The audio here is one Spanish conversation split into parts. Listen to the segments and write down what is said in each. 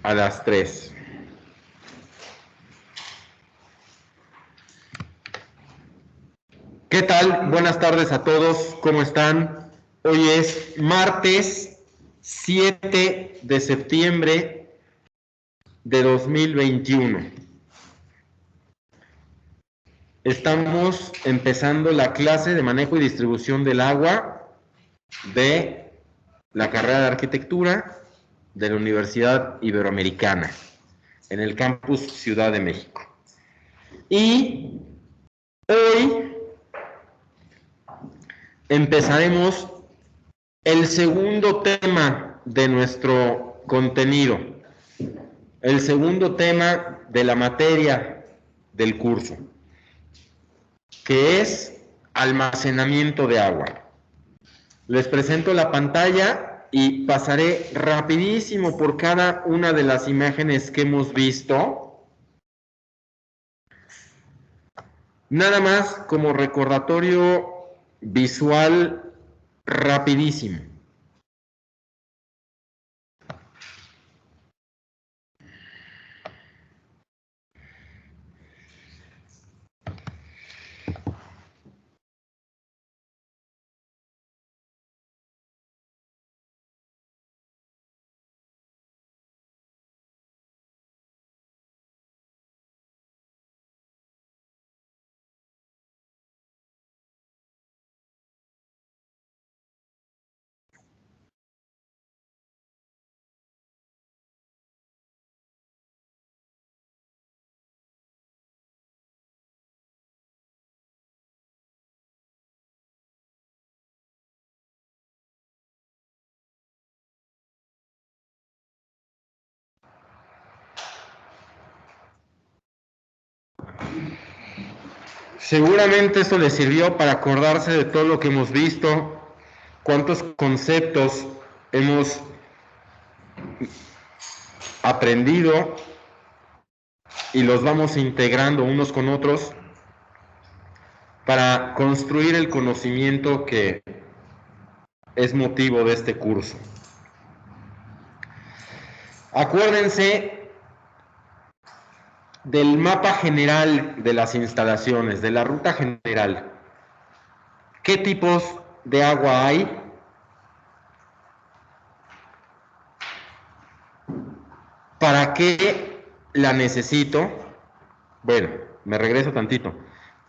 a las 3. ¿Qué tal? Buenas tardes a todos, ¿cómo están? Hoy es martes 7 de septiembre de 2021. Estamos empezando la clase de manejo y distribución del agua de la carrera de arquitectura de la Universidad Iberoamericana en el campus Ciudad de México. Y hoy empezaremos el segundo tema de nuestro contenido, el segundo tema de la materia del curso, que es almacenamiento de agua. Les presento la pantalla y pasaré rapidísimo por cada una de las imágenes que hemos visto. Nada más como recordatorio visual rapidísimo. Seguramente esto les sirvió para acordarse de todo lo que hemos visto, cuántos conceptos hemos aprendido y los vamos integrando unos con otros para construir el conocimiento que es motivo de este curso. Acuérdense del mapa general de las instalaciones, de la ruta general. ¿Qué tipos de agua hay? ¿Para qué la necesito? Bueno, me regreso tantito.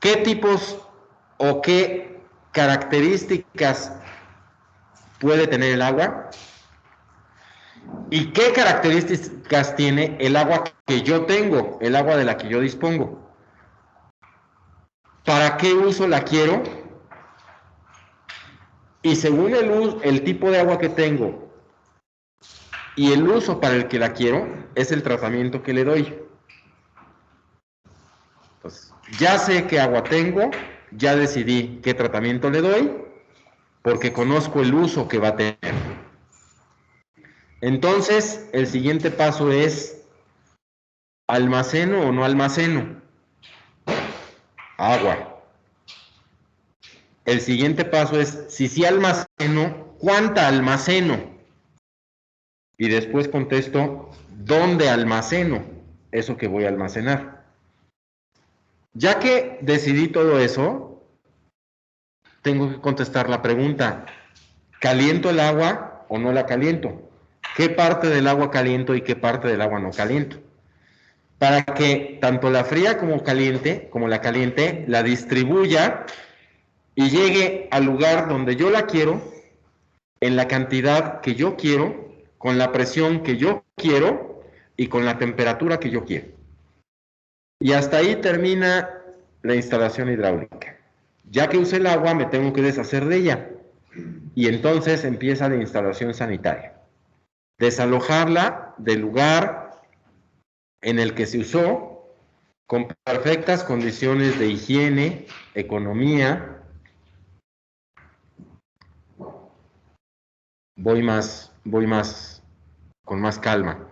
¿Qué tipos o qué características puede tener el agua? ¿Y qué características tiene el agua que yo tengo, el agua de la que yo dispongo? ¿Para qué uso la quiero? Y según el tipo de agua que tengo y el uso para el que la quiero, es el tratamiento que le doy. Entonces, ya sé qué agua tengo, ya decidí qué tratamiento le doy, porque conozco el uso que va a tener. Entonces, el siguiente paso es, ¿almaceno o no almaceno agua? El siguiente paso es, si sí almaceno, ¿cuánta almaceno? Y después contesto, ¿dónde almaceno eso que voy a almacenar? Ya que decidí todo eso, tengo que contestar la pregunta, ¿caliento el agua o no la caliento? ¿Qué parte del agua caliento y qué parte del agua no caliento? Para que tanto la fría como la caliente, la distribuya y llegue al lugar donde yo la quiero, en la cantidad que yo quiero, con la presión que yo quiero y con la temperatura que yo quiero. Y hasta ahí termina la instalación hidráulica. Ya que usé el agua, me tengo que deshacer de ella. Y entonces empieza la instalación sanitaria. Desalojarla del lugar en el que se usó, con perfectas condiciones de higiene, economía. Voy con más calma.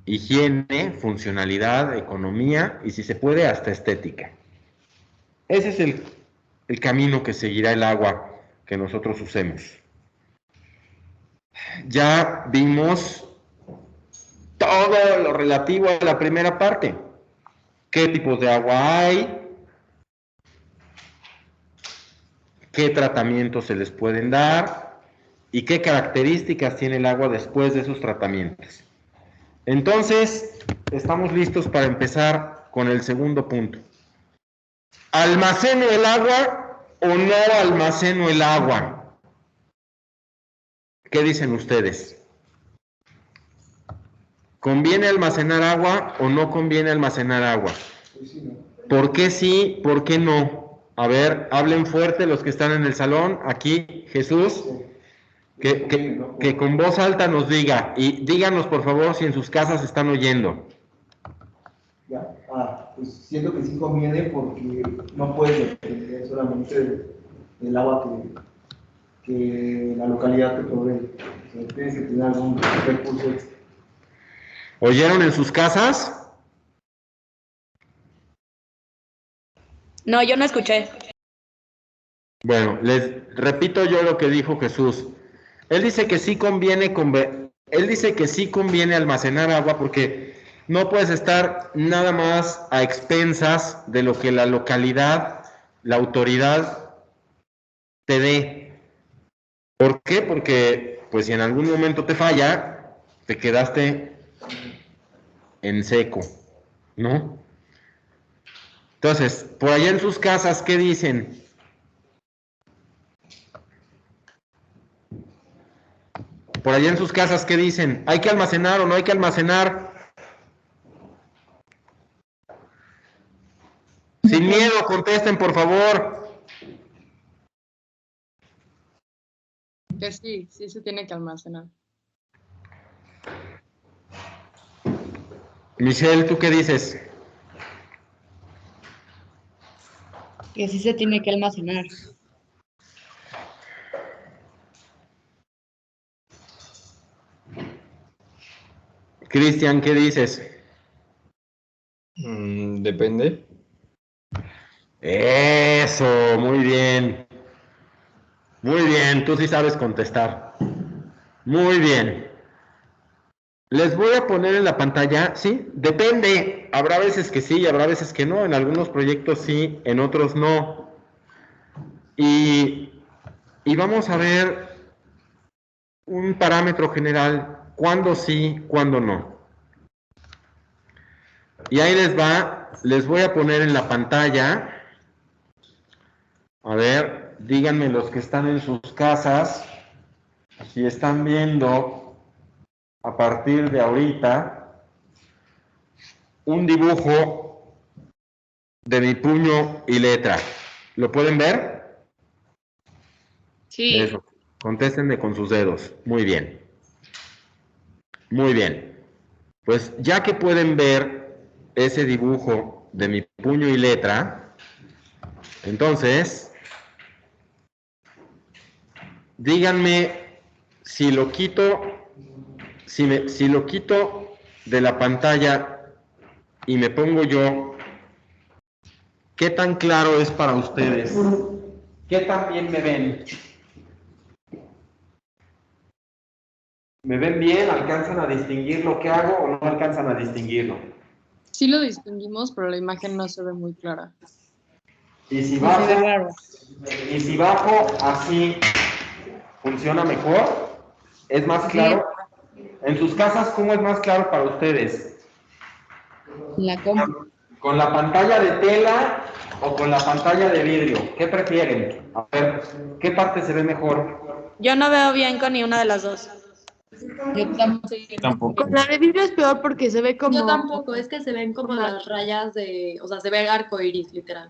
Higiene, funcionalidad, economía y si se puede hasta estética. Ese es el camino que seguirá el agua que nosotros usemos. Ya vimos todo lo relativo a la primera parte. ¿Qué tipos de agua hay? ¿Qué tratamientos se les pueden dar? ¿Y qué características tiene el agua después de esos tratamientos? Entonces, estamos listos para empezar con el segundo punto. ¿Almaceno el agua o no almaceno el agua? ¿Qué dicen ustedes? ¿Conviene almacenar agua o no conviene almacenar agua? ¿Por qué sí? ¿Por qué no? A ver, hablen fuerte los que están en el salón. Aquí, Jesús, que con voz alta nos diga. Y díganos, por favor, si en sus casas están oyendo. Ya, pues siento que sí conviene porque no puedes depender solamente del agua que la localidad te provee. O sea, tienes que tener algún recurso extra. ¿Oyeron en sus casas? No, yo no escuché. Bueno, les repito yo lo que dijo Jesús. Él dice que sí conviene almacenar agua porque no puedes estar nada más a expensas de lo que la localidad, la autoridad te dé. ¿Por qué? Porque pues si en algún momento te falla, te quedaste en seco, ¿no? Entonces, por allá en sus casas, ¿qué dicen? Por allá en sus casas, ¿qué dicen? ¿Hay que almacenar o no hay que almacenar? Sin miedo, contesten, por favor. Que sí, sí se tiene que almacenar. Michelle, ¿tú qué dices? Que sí se tiene que almacenar. Cristian, ¿qué dices? Depende. Eso, muy bien. Muy bien, tú sí sabes contestar. Muy bien. Les voy a poner en la pantalla, ¿sí? Depende. Habrá veces que sí, habrá veces que no. En algunos proyectos sí, en otros no. Y vamos a ver un parámetro general, cuándo sí, cuándo no. Y ahí les va, les voy a poner en la pantalla. A ver, díganme los que están en sus casas, si están viendo a partir de ahorita un dibujo de mi puño y letra. ¿Lo pueden ver? Sí. Eso. Contéstenme con sus dedos. Muy bien. Muy bien. Pues ya que pueden ver ese dibujo de mi puño y letra, entonces, díganme si lo quito, si lo quito de la pantalla y me pongo yo, ¿qué tan claro es para ustedes? ¿Qué tan bien me ven? ¿Me ven bien? ¿Alcanzan a distinguir lo que hago o no alcanzan a distinguirlo? Sí lo distinguimos, pero la imagen no se ve muy clara. Y si bajo así, ¿funciona mejor? ¿Es más claro? En sus casas, ¿cómo es más claro para ustedes? La compu. ¿Con la pantalla de tela o con la pantalla de vidrio? ¿Qué prefieren? A ver, ¿qué parte se ve mejor? Yo no veo bien con ni una de las dos. Yo Tampoco. Con la de vidrio es peor porque se ve como... Yo tampoco, es que se ven como las rayas de, o sea, se ve el arco iris, literal.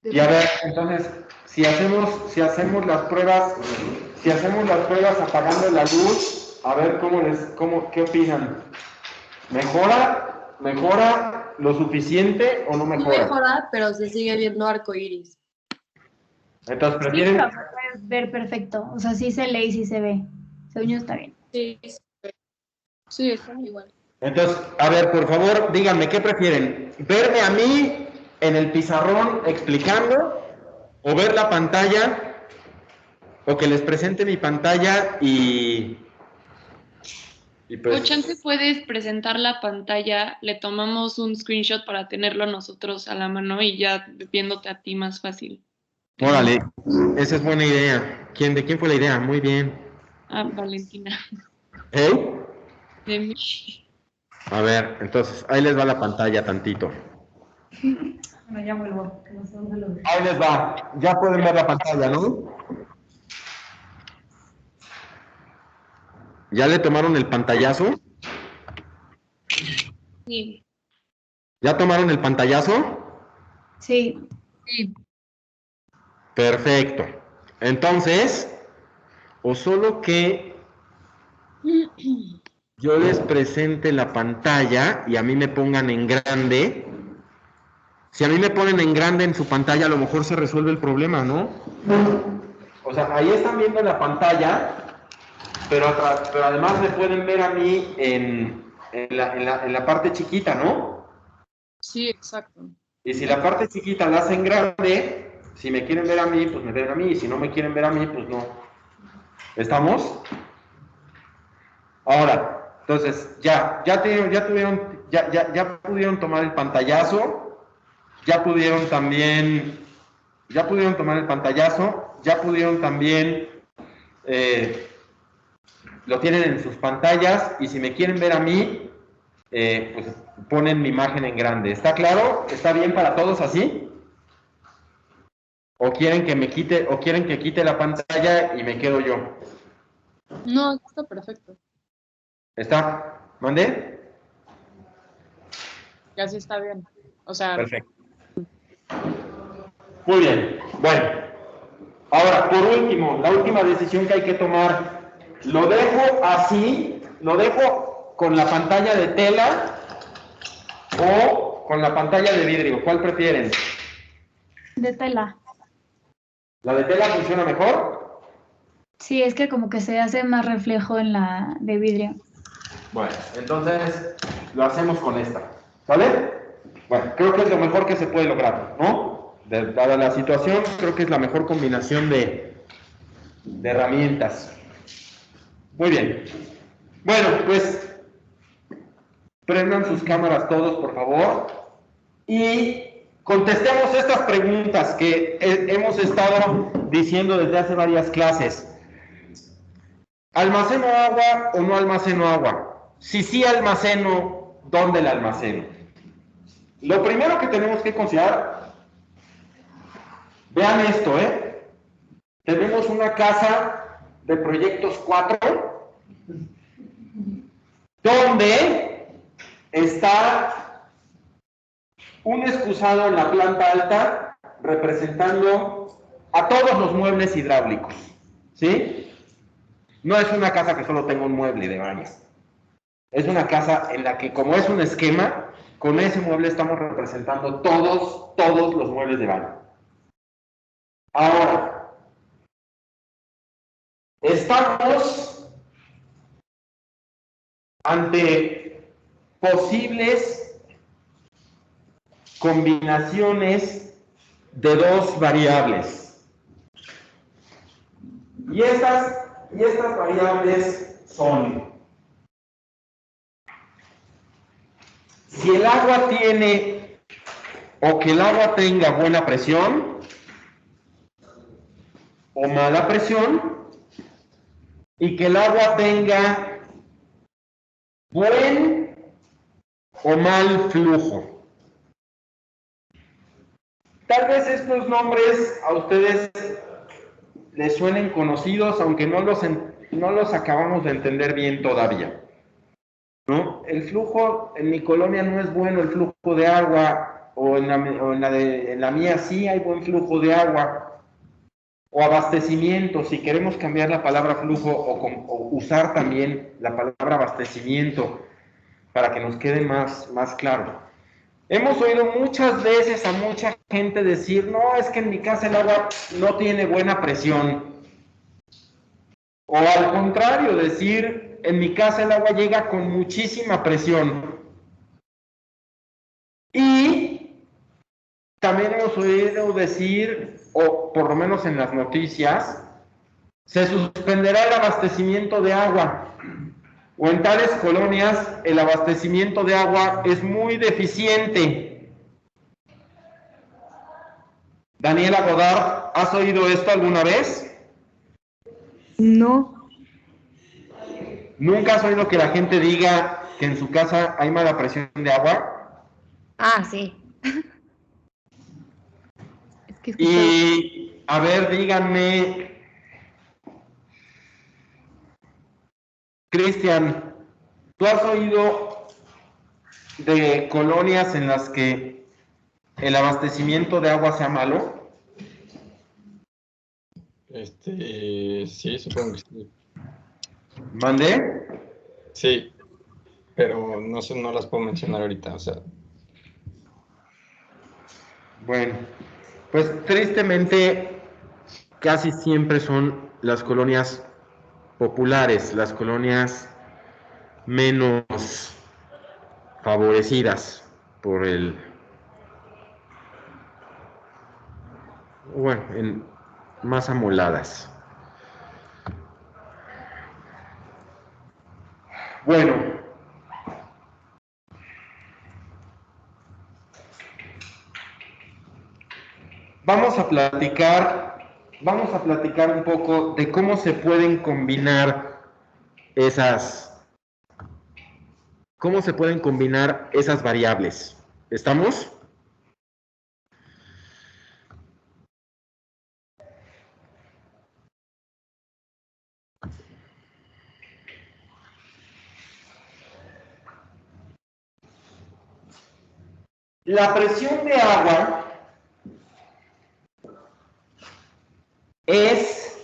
Y a ver, entonces, si hacemos las pruebas apagando la luz, a ver qué opinan. ¿Mejora lo suficiente o no Sí mejora? mejora, pero se sigue viendo arco iris. Entonces, Sí, prefieren. pero se puede ver perfecto. O sea, sí se lee y sí se ve. Según yo está bien. Sí, está igual. Entonces, a ver, por favor, díganme, ¿qué prefieren? ¿Verme a mí en el pizarrón explicando o ver la pantalla o que les presente mi pantalla y Y pues, O chance puedes presentar la pantalla, le tomamos un screenshot para tenerlo nosotros a la mano y ya viéndote a ti más fácil. órale, esa es buena idea. ¿De quién fue la idea? Muy bien. Ah, Valentina. ¿Eh? De mí. A ver, entonces, ahí les va la pantalla tantito. Bueno, ya vuelvo, que no sé dónde lo dejé. Ahí les va. Ya pueden ver la pantalla, ¿no? ¿Ya le tomaron el pantallazo? Sí. ¿Ya tomaron el pantallazo? Sí, Sí. Perfecto. Entonces, o solo que yo les presente la pantalla y a mí me pongan en grande. Si a mí me ponen en grande en su pantalla, a lo mejor se resuelve el problema, ¿no? O sea, ahí están viendo la pantalla, pero además me pueden ver a mí en la parte chiquita, ¿no? Sí, exacto. Y si la parte chiquita la hacen grande, si me quieren ver a mí, pues me ven a mí, y si no me quieren ver a mí, pues no. ¿Estamos? Ahora, entonces, ya pudieron tomar el pantallazo, ya pudieron tomar el pantallazo, ya pudieron también, lo tienen en sus pantallas, y si me quieren ver a mí, pues ponen mi imagen en grande. ¿Está claro? ¿Está bien para todos así? ¿O quieren que quite la pantalla y me quedo yo? No, está perfecto. ¿Está? ¿Mandé? Ya sí está bien. O sea, Perfecto. Muy bien. Bueno. Ahora, por último, la última decisión que hay que tomar. ¿Lo dejo así? ¿Lo dejo con la pantalla de tela o con la pantalla de vidrio? ¿Cuál prefieren? de tela. ¿La de tela funciona mejor? Sí, es que como que se hace más reflejo en la de vidrio. Bueno, entonces lo hacemos con esta. ¿Vale? Bueno, creo que es lo mejor que se puede lograr, ¿no? Dada la situación, creo que es la mejor combinación de herramientas. Muy bien. Bueno, pues prendan sus cámaras todos, por favor, y contestemos estas preguntas que hemos estado diciendo desde hace varias clases. ¿Almaceno agua o no almaceno agua? Si sí almaceno, ¿dónde la almaceno? Lo primero que tenemos que considerar, vean esto, tenemos una casa de proyectos 4, donde está un excusado en la planta alta representando a todos los muebles hidráulicos, ¿sí? No es una casa que solo tenga un mueble de baños. Es una casa en la que, como es un esquema, con ese mueble estamos representando todos los muebles de baño. Ahora, estamos ante posibles combinaciones de dos variables. Y estas variables son: si el agua tiene o que el agua tenga buena presión o mala presión, y que el agua tenga buen o mal flujo. Tal vez estos nombres a ustedes les suenen conocidos, aunque no los acabamos de entender bien todavía, ¿no? El flujo en mi colonia no es bueno, el flujo de agua, o en la mía sí hay buen flujo de agua. O abastecimiento, si queremos cambiar la palabra flujo o usar también la palabra abastecimiento para que nos quede más claro. Hemos oído muchas veces a mucha gente decir: no, es que en mi casa el agua no tiene buena presión. O al contrario, decir: en mi casa el agua llega con muchísima presión. Y también hemos oído decir, o por lo menos en las noticias, se suspenderá el abastecimiento de agua. o en tales colonias el abastecimiento de agua es muy deficiente. Daniela Godard, ¿has oído esto alguna vez? No. ¿Nunca has oído que la gente diga que en su casa hay mala presión de agua? Ah, sí. Es que Y, a ver, díganme, Cristian, ¿tú has oído de colonias en las que el abastecimiento de agua sea malo? Sí, supongo que sí. ¿Mandé? Sí, pero no sé, no las puedo mencionar ahorita, o sea. Bueno, pues tristemente casi siempre son las colonias populares, las colonias menos favorecidas por más amoladas. Bueno, vamos a platicar un poco de cómo se pueden combinar esas variables. ¿Estamos? La presión de agua es,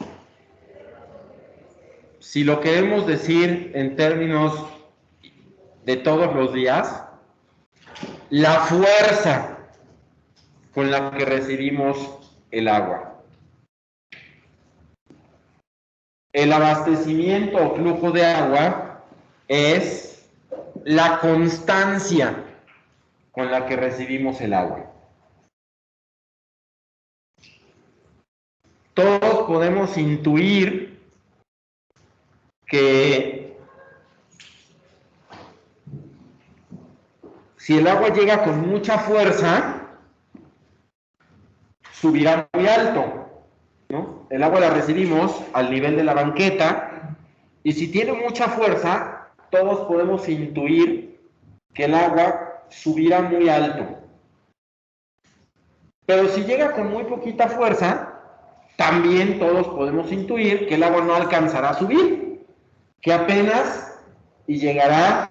si lo queremos decir en términos de todos los días, la fuerza con la que recibimos el agua. El abastecimiento o flujo de agua es la constancia con la que recibimos el agua. Todos podemos intuir que si el agua llega con mucha fuerza, subirá muy alto, ¿no? El agua la recibimos al nivel de la banqueta y si tiene mucha fuerza, todos podemos intuir que el agua subirá muy alto. Pero si llega con muy poquita fuerza, también todos podemos intuir que el agua no alcanzará a subir, que apenas y llegará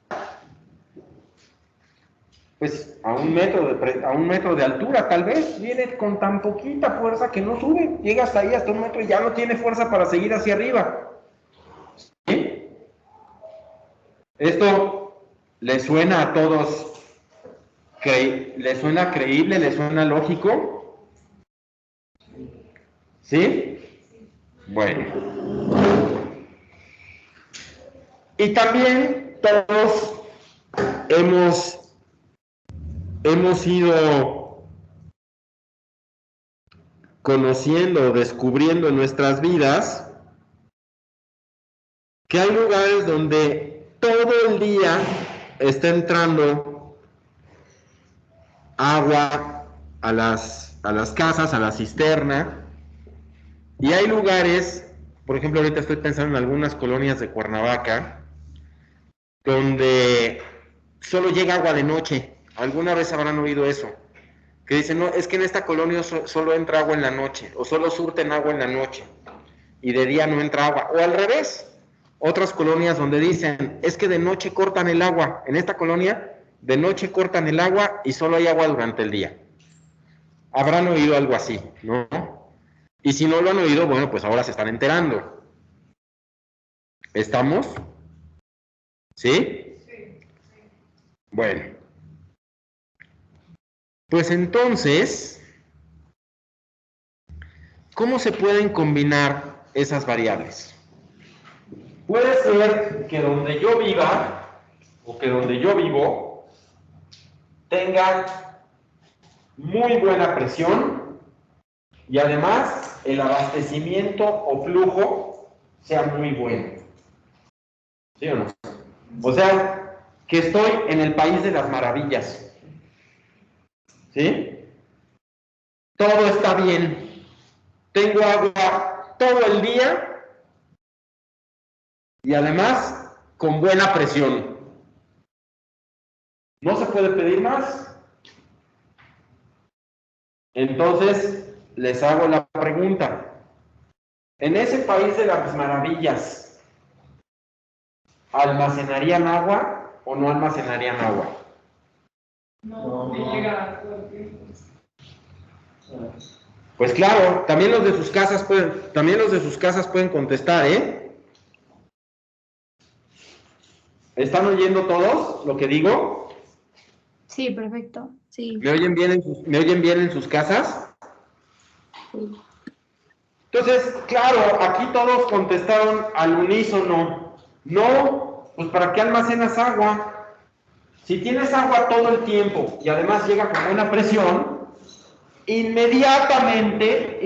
pues a un metro de altura, tal vez viene con tan poquita fuerza que no sube, llega hasta ahí, hasta un metro y ya no tiene fuerza para seguir hacia arriba. ¿Sí? ¿Esto le suena a todos? ¿Le suena creíble? ¿Le suena lógico? ¿Sí? Bueno. Y también todos hemos ido conociendo, descubriendo en nuestras vidas que hay lugares donde todo el día está entrando agua a las casas, a la cisterna, y hay lugares, por ejemplo, ahorita estoy pensando en algunas colonias de Cuernavaca, donde solo llega agua de noche. ¿Alguna vez habrán oído eso? Que dicen, no, es que en esta colonia solo entra agua en la noche, o solo surten agua en la noche, y de día no entra agua, o al revés. Otras colonias donde dicen, es que de noche cortan el agua. En esta colonia, de noche cortan el agua y solo hay agua durante el día. Habrán oído algo así, ¿no? Y si no lo han oído, bueno, pues ahora se están enterando. ¿Estamos? ¿Sí? Bueno. Pues entonces, ¿cómo se pueden combinar esas variables? Puede ser que donde yo viva, o que donde yo vivo, tenga muy buena presión y además el abastecimiento o flujo sea muy bueno. ¿Sí o no? O sea, que estoy en el país de las maravillas. ¿Sí? Todo está bien. Tengo agua todo el día y además con buena presión. ¿No se puede pedir más? Entonces, les hago la pregunta. En ese país de las maravillas, ¿almacenarían agua o no almacenarían agua? Pues claro, también los de sus casas pueden contestar, ¿eh? ¿Están oyendo todos lo que digo? Sí, perfecto. Sí. ¿Me oyen bien en sus casas? Entonces, claro, aquí todos contestaron al unísono. No, pues ¿para qué almacenas agua? Si tienes agua todo el tiempo y además llega con buena presión, inmediatamente,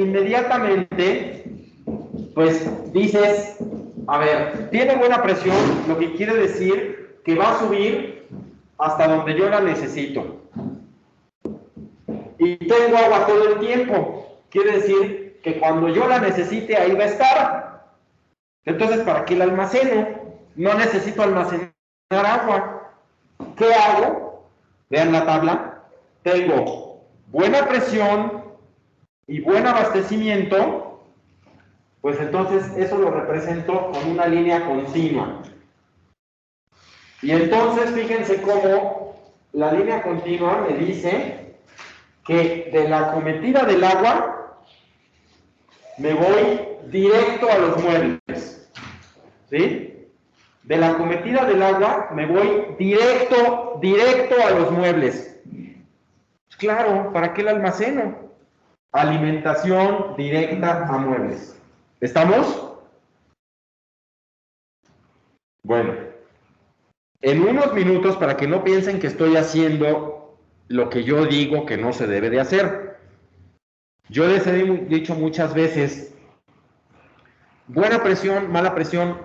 pues dices, a ver, tiene buena presión, lo que quiere decir que va a subir hasta donde yo la necesito. Y tengo agua todo el tiempo, quiere decir que cuando yo la necesite ahí va a estar. Entonces, ¿para qué la almaceno? No necesito almacenar agua. ¿Qué hago? Vean la tabla. Tengo buena presión y buen abastecimiento, pues entonces eso lo represento con una línea continua. Y entonces fíjense cómo la línea continua me dice que de la acometida del agua me voy directo a los muebles. ¿Sí? De la acometida del agua me voy directo a los muebles. Claro, ¿para qué el almaceno? Alimentación directa a muebles. ¿Estamos? Bueno, en unos minutos, para que no piensen que estoy haciendo lo que yo digo que no se debe de hacer. Yo les he dicho muchas veces, buena presión, mala presión.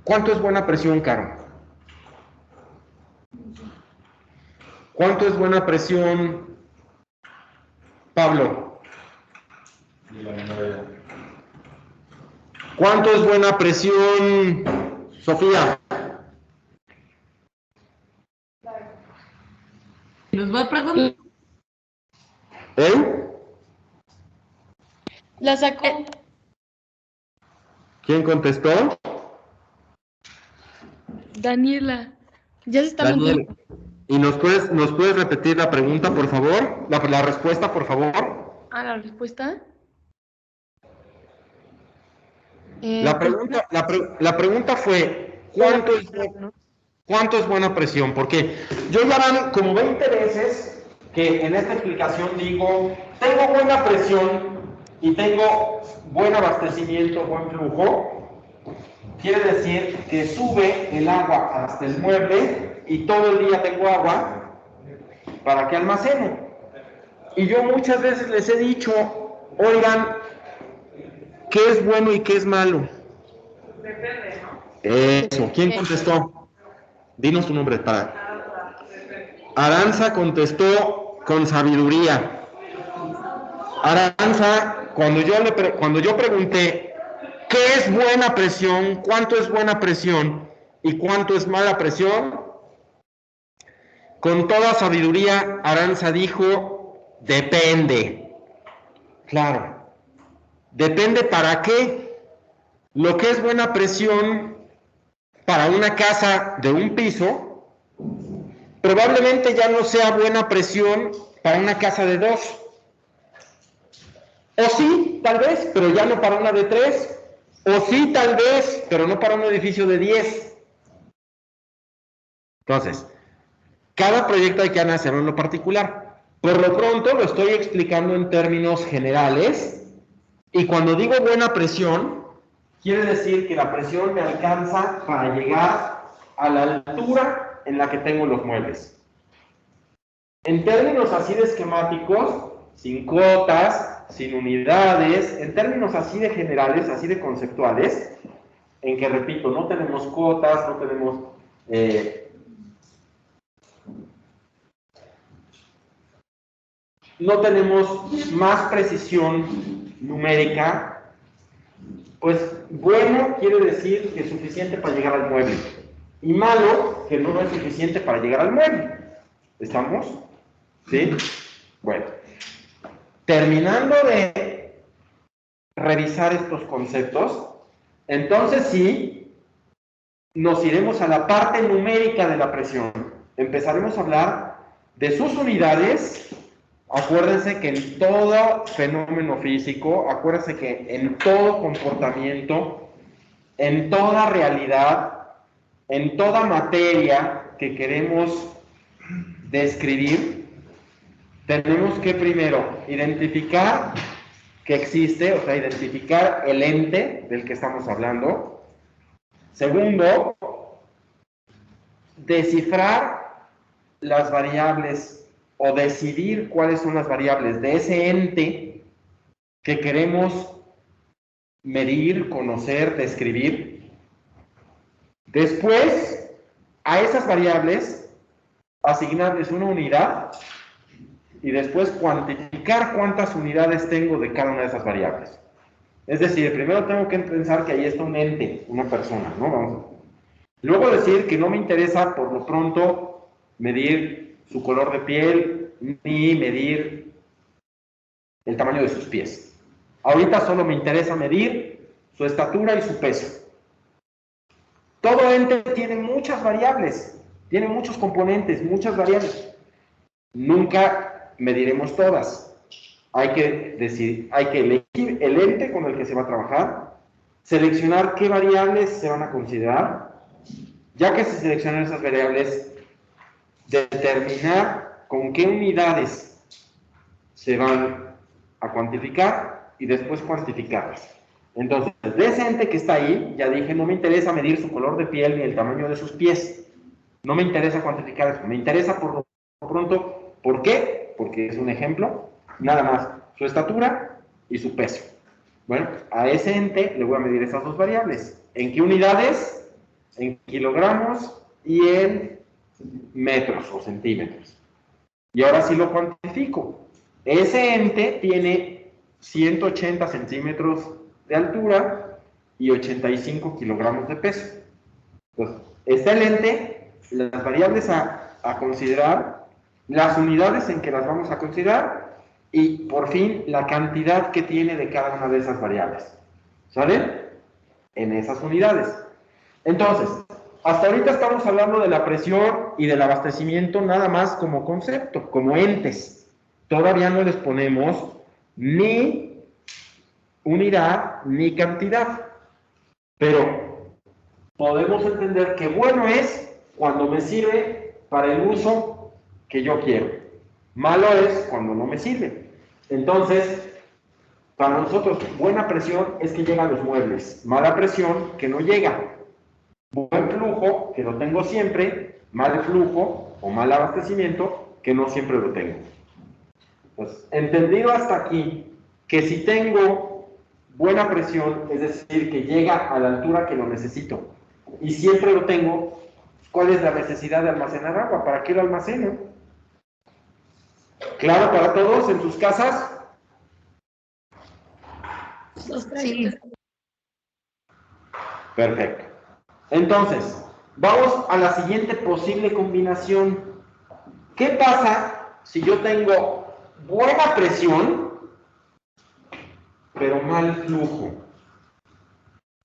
¿Cuánto es buena presión, Caro? ¿Cuánto es buena presión, Pablo? ¿Cuánto es buena presión, Sofía? ¿Nos va a preguntar? ¿Eh? La sacó. ¿Quién contestó? Daniela. Ya se está Daniel. metiendo. ¿Y nos puedes repetir la pregunta, por favor? La respuesta, por favor. La respuesta. La pregunta fue, ¿cuánto es buena presión? Porque yo ya van como 20 veces que en esta explicación digo, tengo buena presión y tengo buen abastecimiento, buen flujo. Quiere decir que sube el agua hasta el mueble y todo el día tengo agua para que almaceno. Y yo muchas veces les he dicho, oigan, ¿qué es bueno y qué es malo? Depende, ¿no? Eso, ¿quién contestó? Dinos tu nombre para. Aranza contestó con sabiduría. Aranza, cuando yo pregunté ¿qué es buena presión? ¿Cuánto es buena presión? ¿Y cuánto es mala presión? Con toda sabiduría, Aranza dijo, depende. Claro. ¿Depende para qué? Lo que es buena presión para una casa de un piso, probablemente ya no sea buena presión para una casa de 2. O sí, tal vez, pero ya no para una de 3. O sí, tal vez, pero no para un edificio de 10. Entonces, cada proyecto hay que hacerlo en lo particular. Por lo pronto lo estoy explicando en términos generales. Y cuando digo buena presión, quiere decir que la presión me alcanza para llegar a la altura en la que tengo los muebles. En términos así de esquemáticos, sin cotas, sin unidades, en términos así de generales, así de conceptuales, en que, repito, no tenemos cotas, no tenemos... no tenemos más precisión numérica, pues bueno quiere decir que es suficiente para llegar al mueble, y malo que no es suficiente para llegar al mueble. ¿Estamos? ¿Sí? Bueno, terminando de revisar estos conceptos, entonces sí, nos iremos a la parte numérica de la presión. Empezaremos a hablar de sus unidades. Acuérdense que en todo fenómeno físico, acuérdense que en todo comportamiento, en toda realidad, en toda materia que queremos describir, tenemos que primero identificar que existe, o sea, identificar el ente del que estamos hablando. Segundo, descifrar las variables o decidir cuáles son las variables de ese ente que queremos medir, conocer, describir. Después, a esas variables, asignarles una unidad y después cuantificar cuántas unidades tengo de cada una de esas variables. Es decir, primero tengo que pensar que ahí está un ente, una persona, ¿no? Vamos a... Luego decir que no me interesa por lo pronto medir su color de piel ni medir el tamaño de sus pies. Ahorita solo me interesa medir su estatura y su peso. Todo ente tiene muchas variables, tiene muchos componentes, muchas variables. Nunca mediremos todas. Hay que elegir el ente con el que se va a trabajar, seleccionar qué variables se van a considerar. Ya que se seleccionan esas variables, determinar con qué unidades se van a cuantificar y después cuantificarlas. Entonces, de ese ente que está ahí, ya dije, no me interesa medir su color de piel ni el tamaño de sus pies. No me interesa cuantificar eso. Me interesa por lo pronto, ¿por qué? Porque es un ejemplo, nada más, su estatura y su peso. Bueno, a ese ente le voy a medir esas dos variables. ¿En qué unidades? En kilogramos y en metros o centímetros. Y ahora sí lo cuantifico. Ese ente tiene 180 centímetros de altura y 85 kilogramos de peso. Entonces, está el ente, las variables a considerar, las unidades en que las vamos a considerar y, por fin, la cantidad que tiene de cada una de esas variables. ¿Sale? En esas unidades. Entonces, hasta ahorita estamos hablando de la presión y del abastecimiento nada más como concepto, como entes. Todavía no les ponemos ni unidad ni cantidad. Pero podemos entender que bueno es cuando me sirve para el uso que yo quiero. Malo es cuando no me sirve. Entonces, para nosotros, buena presión es que llega a los muebles. Mala presión, que no llega. Buen flujo, que lo tengo siempre. Mal flujo o mal abastecimiento, que no siempre lo tengo. Pues, entendido hasta aquí, que si tengo buena presión, es decir, que llega a la altura que lo necesito, y siempre lo tengo, ¿cuál es la necesidad de almacenar agua? ¿Para qué lo almaceno? ¿Claro para todos en sus casas? Sí. Perfecto. Entonces, vamos a la siguiente posible combinación. ¿Qué pasa si yo tengo buena presión, pero mal flujo?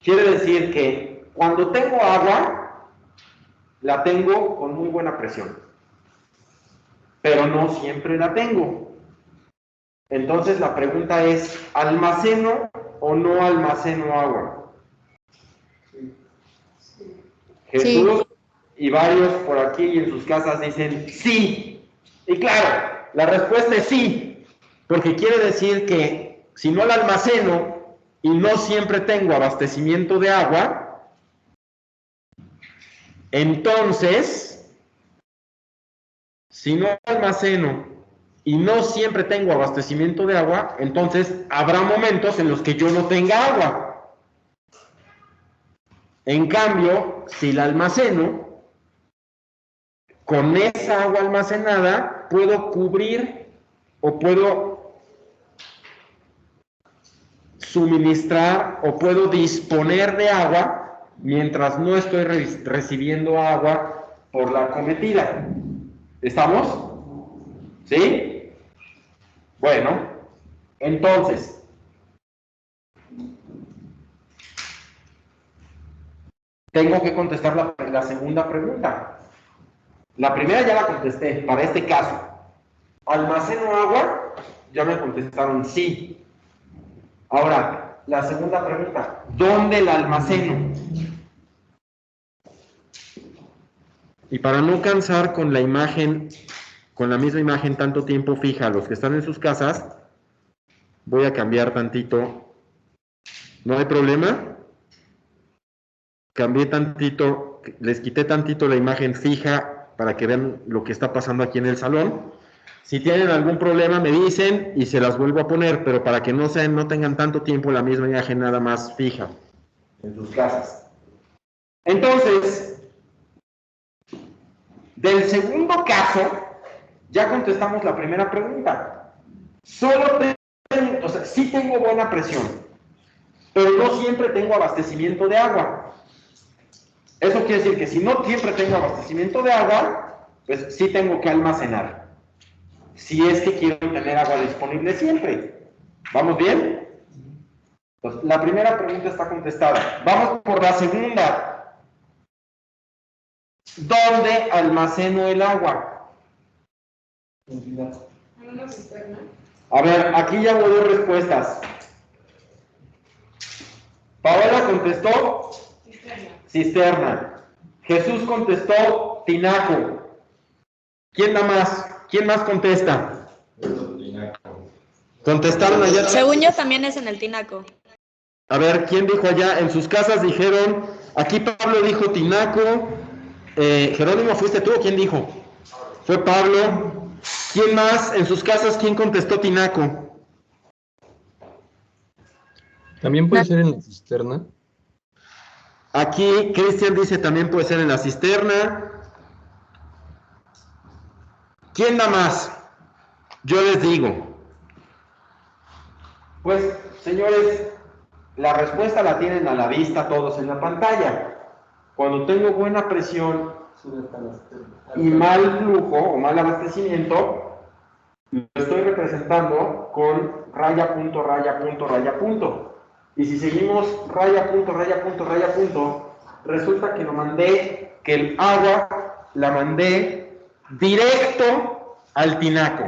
Quiere decir que cuando tengo agua, la tengo con muy buena presión, pero no siempre la tengo. Entonces la pregunta es, ¿almaceno o no almaceno agua? Jesús y varios por aquí y en sus casas dicen sí. Y claro, la respuesta es sí, porque quiere decir que si no la almaceno y no siempre tengo abastecimiento de agua, entonces, si no almaceno y no siempre tengo abastecimiento de agua, entonces habrá momentos en los que yo no tenga agua. En cambio, si la almaceno, con esa agua almacenada puedo cubrir o puedo suministrar o puedo disponer de agua mientras no estoy recibiendo agua por la acometida. ¿Estamos? ¿Sí? Bueno, entonces, tengo que contestar la segunda pregunta. La primera ya la contesté, para este caso. ¿Almaceno agua? Ya me contestaron sí. Ahora, la segunda pregunta, ¿dónde la almaceno? Y para no cansar con la imagen, con la misma imagen tanto tiempo fija a los que están en sus casas, voy a cambiar tantito. ¿No hay problema? Cambié tantito, les quité tantito la imagen fija para que vean lo que está pasando aquí en el salón. Si tienen algún problema me dicen y se las vuelvo a poner, pero para que no tengan tanto tiempo la misma imagen nada más fija en sus casas. Entonces, del segundo caso, ya contestamos la primera pregunta. O sea, sí tengo buena presión, pero no siempre tengo abastecimiento de agua. Eso quiere decir que si no siempre tengo abastecimiento de agua, pues sí tengo que almacenar. Si es que quiero tener agua disponible siempre. ¿Vamos bien? Entonces, la primera pregunta está contestada. Vamos por la segunda. ¿Dónde almaceno el agua? ¿En una cisterna? A ver, aquí ya hubo dos respuestas. Paola contestó cisterna. Jesús contestó tinaco. ¿Quién da más? ¿Quién más contesta? ¿Contestaron allá? Según yo también es en el tinaco. A ver, ¿quién dijo allá? En sus casas dijeron, aquí Pablo dijo tinaco. Jerónimo, ¿fuiste tú o quién dijo? Fue Pablo. ¿Quién más? En sus casas, ¿quién contestó tinaco? También puede ser en la cisterna. Aquí Cristian dice también puede ser en la cisterna. ¿Quién da más? Yo les digo. Pues, señores, la respuesta la tienen a la vista todos en la pantalla. Cuando tengo buena presión y mal flujo o mal abastecimiento, lo estoy representando con raya, punto, raya, punto, raya, punto. Y si seguimos raya, punto, raya, punto, raya, punto, resulta que que el agua la mandé directo al tinaco.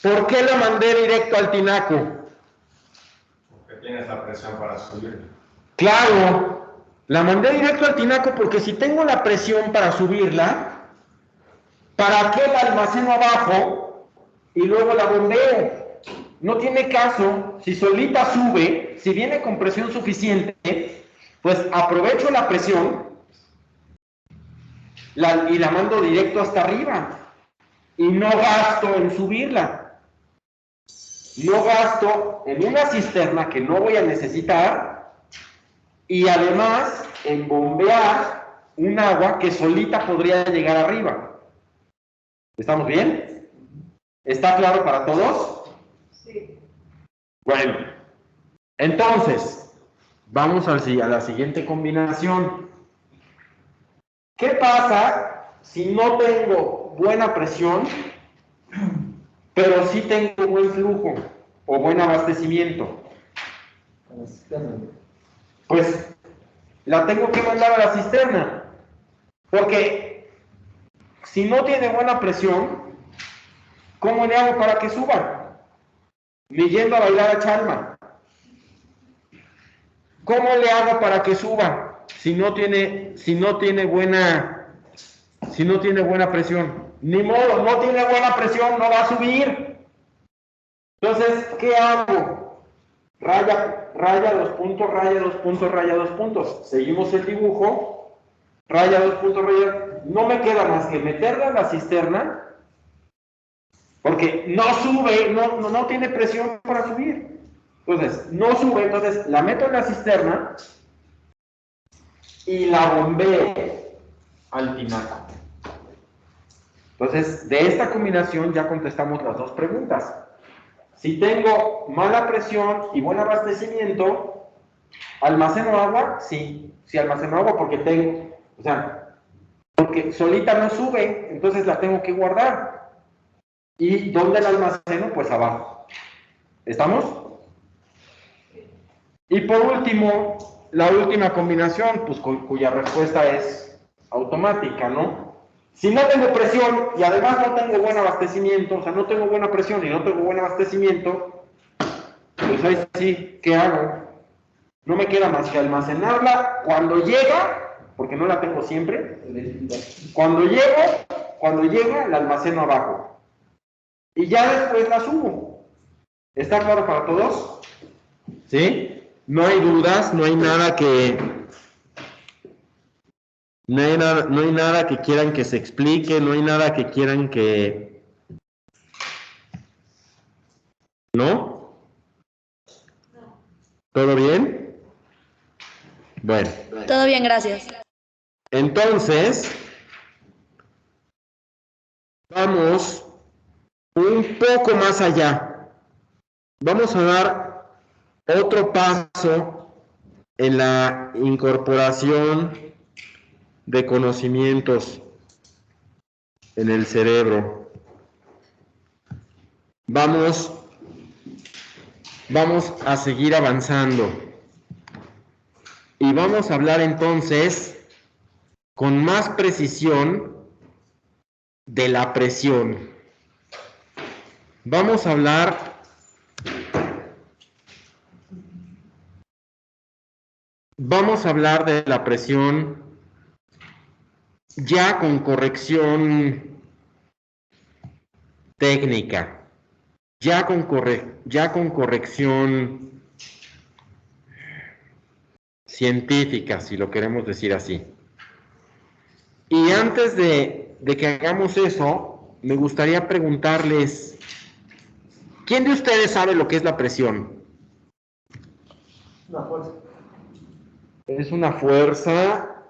¿Por qué la mandé directo al tinaco? Porque tienes la presión para subir. Claro, la mandé directo al tinaco porque si tengo la presión para subirla, ¿para qué la almaceno abajo y luego la bombeo? No tiene caso, si solita sube, si viene con presión suficiente, pues aprovecho la presión y la mando directo hasta arriba y no gasto en subirla. No gasto en una cisterna que no voy a necesitar y además en bombear un agua que solita podría llegar arriba. ¿Estamos bien? ¿Está claro para todos? Sí. Bueno, entonces, vamos a la siguiente combinación. ¿Qué pasa si no tengo buena presión, pero sí tengo buen flujo o buen abastecimiento? Pues la tengo que mandar a la cisterna, porque si no tiene buena presión, ¿cómo le hago para que suba? Ni yendo a bailar a Chalma. ¿Cómo le hago para que suba si no tiene buena presión? Ni modo, no tiene buena presión, no va a subir. Entonces, ¿qué hago? Raya, dos puntos, raya, dos puntos, raya, dos puntos. Seguimos el dibujo. Raya, dos puntos, raya. No me queda más que meterla en la cisterna, porque no sube, no tiene presión para subir. Entonces, no sube, entonces la meto en la cisterna y la bombee al tinaco. Entonces, de esta combinación ya contestamos las dos preguntas. Si tengo mala presión y buen abastecimiento, ¿almaceno agua? Sí, sí almaceno agua porque tengo, o sea, porque solita no sube, entonces la tengo que guardar. ¿Y dónde la almaceno? Pues abajo. ¿Estamos? Y por último, la última combinación, pues cuya respuesta es automática, ¿no? Si no tengo presión y además no tengo buen abastecimiento, o sea, no tengo buena presión y no tengo buen abastecimiento, pues ahí sí, ¿qué hago? No me queda más que almacenarla cuando llega, porque no la tengo siempre. Cuando llega, la almaceno abajo. Y ya después la subo. ¿Está claro para todos? ¿Sí? No hay dudas, no hay nada que... No hay nada que quieran que se explique, no hay nada que quieran que... ¿No? ¿Todo bien? Bueno. Todo bien, gracias. Entonces, vamos un poco más allá. Vamos a dar otro paso en la incorporación de conocimientos en el cerebro. Vamos a seguir avanzando. Y vamos a hablar entonces con más precisión de la presión. Vamos a hablar de la presión ya con corrección técnica, ya con corrección científica, si lo queremos decir así. Y antes de que hagamos eso, me gustaría preguntarles, ¿quién de ustedes sabe lo que es la presión? Una fuerza. Es una fuerza,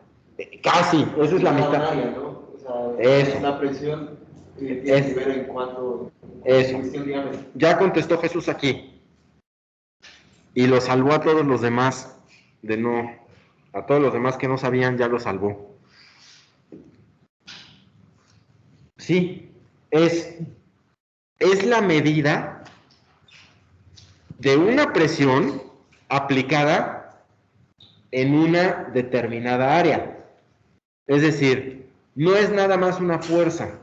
casi, esa es la mitad. Área, ¿no? O sea, Eso. es la presión que tiene que ver en cuanto Eso. cuestión diámetro. Ya contestó Jesús aquí. Y lo salvó a todos los demás de no, a todos los demás que no sabían, ya lo salvó. Sí, es la medida de una presión aplicada en una determinada área. Es decir, no es nada más una fuerza,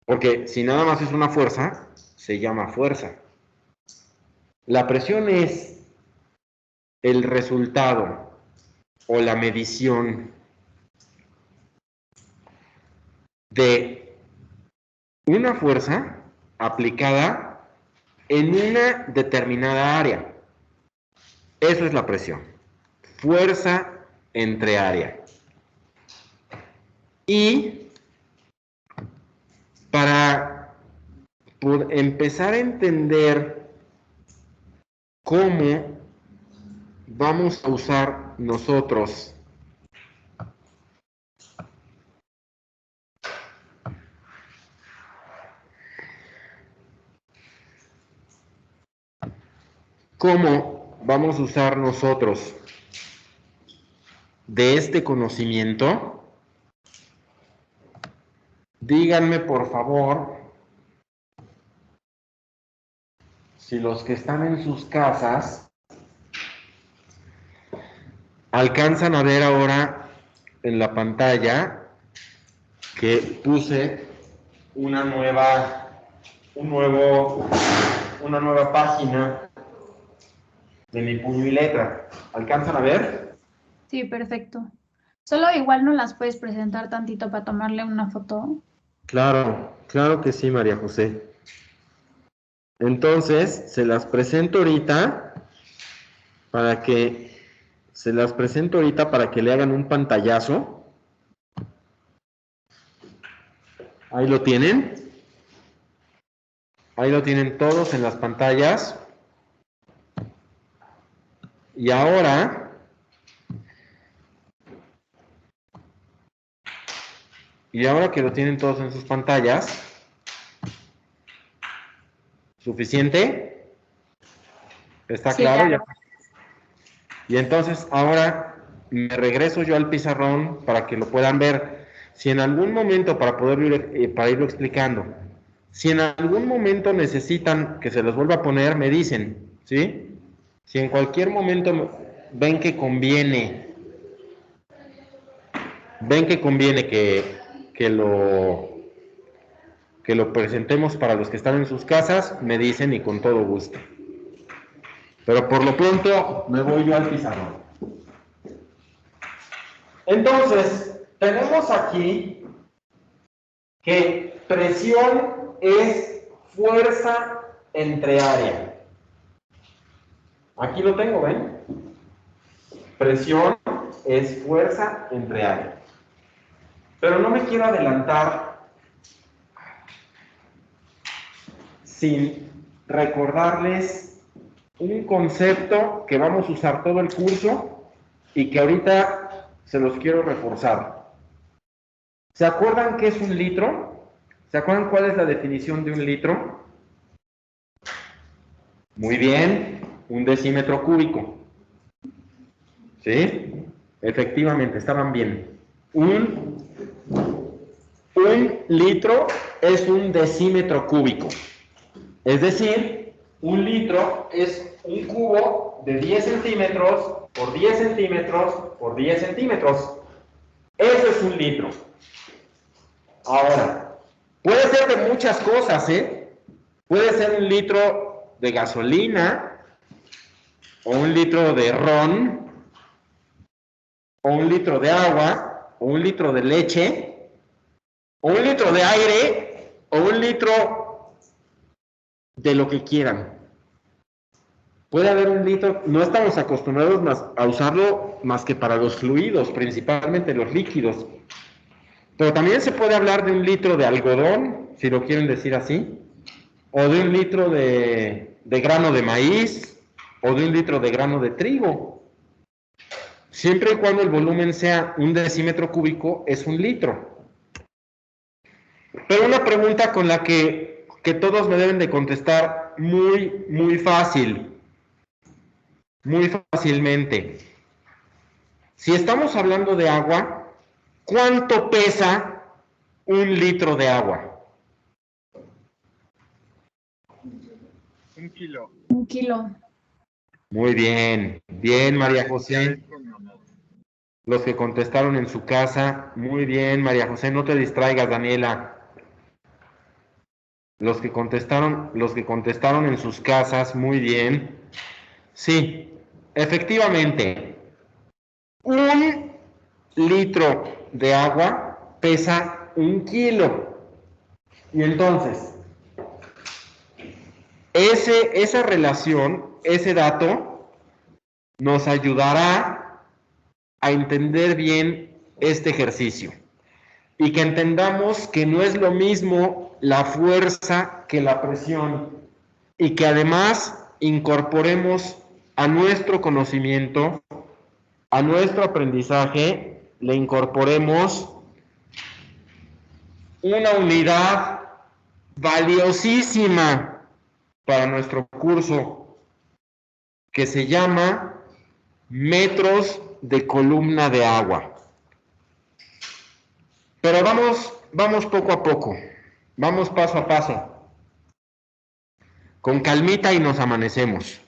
porque si nada más es una fuerza, se llama fuerza. La presión es el resultado o la medición de una fuerza aplicada en una determinada área. Eso es la presión. Fuerza entre área. Y para empezar a entender cómo vamos a usar nosotros de este conocimiento, díganme por favor si los que están en sus casas alcanzan a ver ahora en la pantalla que puse una nueva página de mi puño y letra. ¿Alcanzan a ver? Sí, perfecto. Solo igual no las puedes presentar tantito para tomarle una foto. Claro, claro que sí, María José. Entonces, se las presento ahorita para que le hagan un pantallazo. Ahí lo tienen. Ahí lo tienen todos en las pantallas. Y ahora Y ahora que lo tienen todos en sus pantallas, ¿suficiente? ¿Está Sí, claro? claro. Y entonces ahora me regreso yo al pizarrón para que lo puedan ver. Si en algún momento, para irlo explicando, si en algún momento necesitan que se los vuelva a poner, me dicen, ¿sí? Si en cualquier momento ven que conviene que lo presentemos para los que están en sus casas, me dicen y con todo gusto. Pero por lo pronto me voy yo al pizarrón. Entonces, tenemos aquí que presión es fuerza entre área. Aquí lo tengo, ¿ven? Presión es fuerza entre área. Pero no me quiero adelantar sin recordarles un concepto que vamos a usar todo el curso y que ahorita se los quiero reforzar. ¿Se acuerdan qué es un litro? ¿Se acuerdan cuál es la definición de un litro? Muy bien, un decímetro cúbico. ¿Sí? Efectivamente, estaban bien. Un litro es un decímetro cúbico. Es decir, un litro es un cubo de 10 centímetros por 10 centímetros por 10 centímetros. Eso es un litro. Ahora, puede ser de muchas cosas, ¿eh? Puede ser un litro de gasolina, o un litro de ron, o un litro de agua, o un litro de leche, o un litro de aire, o un litro de lo que quieran. Puede haber un litro, no estamos acostumbrados a usarlo más que para los fluidos, principalmente los líquidos. Pero también se puede hablar de un litro de algodón, si lo quieren decir así, o de un litro de grano de maíz, o de un litro de grano de trigo. Siempre y cuando el volumen sea un decímetro cúbico, es un litro. Pero una pregunta con la que todos me deben de contestar muy fácil, muy fácilmente. Si estamos hablando de agua, ¿cuánto pesa un litro de agua? 1 kilo. 1 kilo. Muy bien, bien María José. Los que contestaron en su casa, muy bien María José, no te distraigas Daniela. Los que contestaron en sus casas, muy bien. Sí, efectivamente, un litro de agua pesa 1 kilo. Y entonces, esa relación, ese dato, nos ayudará a entender bien este ejercicio. Y que entendamos que no es lo mismo la fuerza que la presión. Y que además incorporemos a nuestro conocimiento, a nuestro aprendizaje, le incorporemos una unidad valiosísima para nuestro curso que se llama metros de columna de agua. Pero vamos poco a poco, vamos paso a paso, con calmita y nos amanecemos.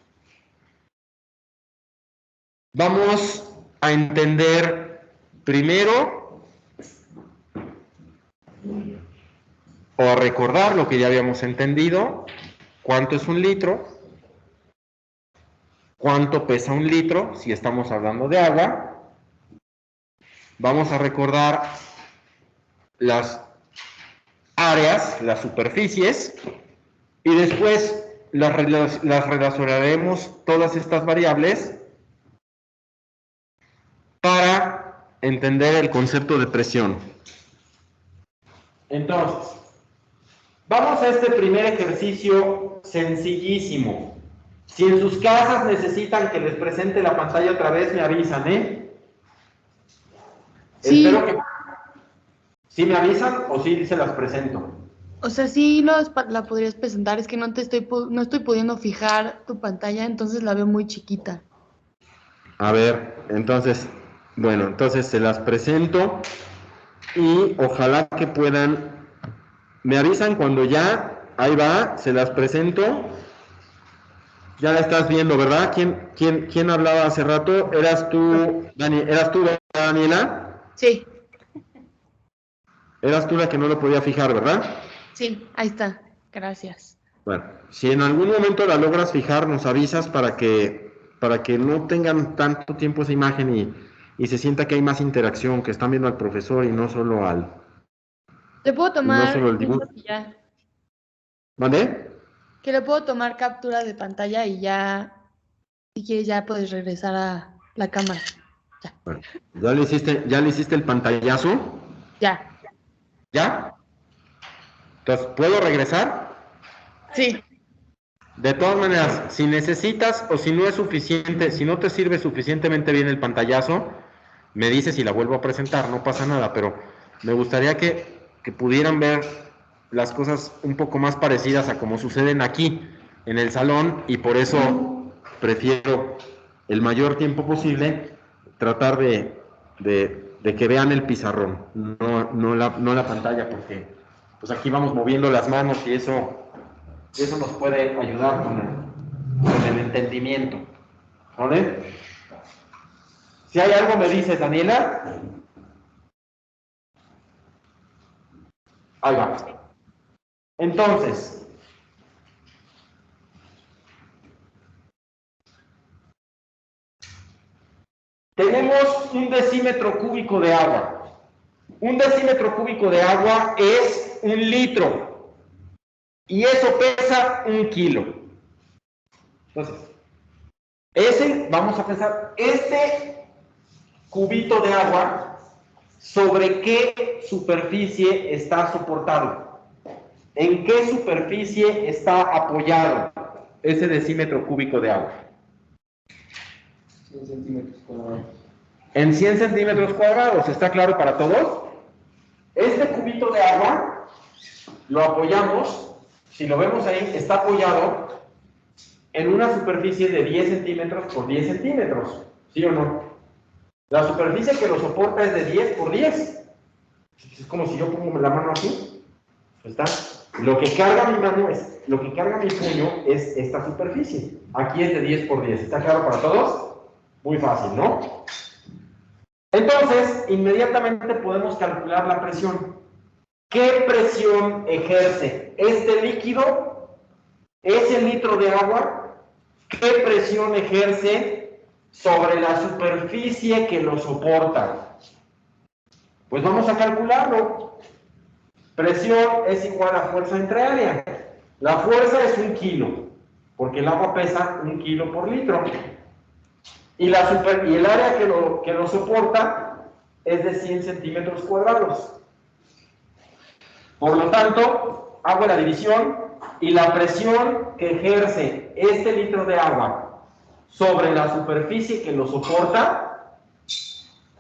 Vamos a entender primero o a recordar lo que ya habíamos entendido, cuánto es un litro, cuánto pesa un litro si estamos hablando de agua. Vamos a recordar las áreas, las superficies, y después las relacionaremos todas estas variables para entender el concepto de presión. Entonces, vamos a este primer ejercicio sencillísimo. Si en sus casas necesitan que les presente la pantalla otra vez, me avisan, ¿eh? Sí. Espero que... ¿Sí me avisan o sí se las presento? O sea, sí la podrías presentar, es que no estoy pudiendo fijar tu pantalla, entonces la veo muy chiquita. A ver, entonces, bueno, entonces se las presento y ojalá que puedan, me avisan cuando ya, ahí va, se las presento. Ya la estás viendo, ¿verdad? ¿Quién hablaba hace rato? ¿Eras tú, ¿verdad, Daniela? Sí, Eras tú la que no lo podía fijar, ¿verdad? sí, ahí está, gracias. Bueno, si en algún momento la logras fijar, nos avisas para que no tengan tanto tiempo esa imagen y se sienta que hay más interacción, que están viendo al profesor y no solo ¿Te puedo no tomar solo el dibujo. ya? ¿Vale? Que le puedo tomar captura de pantalla y ya, si quieres, ya puedes regresar a la cámara. Ya. Bueno, ¿ya le hiciste el pantallazo? Ya. ¿Ya? Entonces, ¿puedo regresar? Sí. De todas maneras, si necesitas o si no es suficiente, si no te sirve suficientemente bien el pantallazo, me dices y la vuelvo a presentar, no pasa nada, pero me gustaría que pudieran ver las cosas un poco más parecidas a como suceden aquí, en el salón, y por eso prefiero el mayor tiempo posible tratar de que vean el pizarrón, no la pantalla, porque pues aquí vamos moviendo las manos y eso nos puede ayudar con el entendimiento. ¿Vale? Si hay algo me dices, Daniela. Ahí va. Entonces, tenemos un decímetro cúbico de agua. Un decímetro cúbico de agua es 1 litro. Y eso pesa 1 kilo. Entonces, vamos a pensar, este cubito de agua, ¿sobre qué superficie está soportado? ¿En qué superficie está apoyado ese decímetro cúbico de agua? 100 centímetros cuadrados. En 100 centímetros cuadrados, ¿está claro para todos? Este cubito de agua lo apoyamos, si lo vemos ahí, está apoyado en una superficie de 10 centímetros por 10 centímetros, ¿sí o no? La superficie que lo soporta es de 10 por 10. Es como si yo pongo la mano aquí. ¿Está? Lo que carga mi puño es esta superficie. Aquí es de 10 por 10. ¿Está claro para todos? Muy fácil, ¿no? Entonces, inmediatamente podemos calcular la presión. ¿Qué presión ejerce este líquido? ¿Ese litro de agua? ¿Qué presión ejerce sobre la superficie que lo soporta? Pues vamos a calcularlo. Presión es igual a fuerza entre área. La fuerza es 1 kilo, porque el agua pesa 1 kilo por litro. Y el área que lo soporta es de 100 centímetros cuadrados. Por lo tanto, hago la división y la presión que ejerce este litro de agua sobre la superficie que lo soporta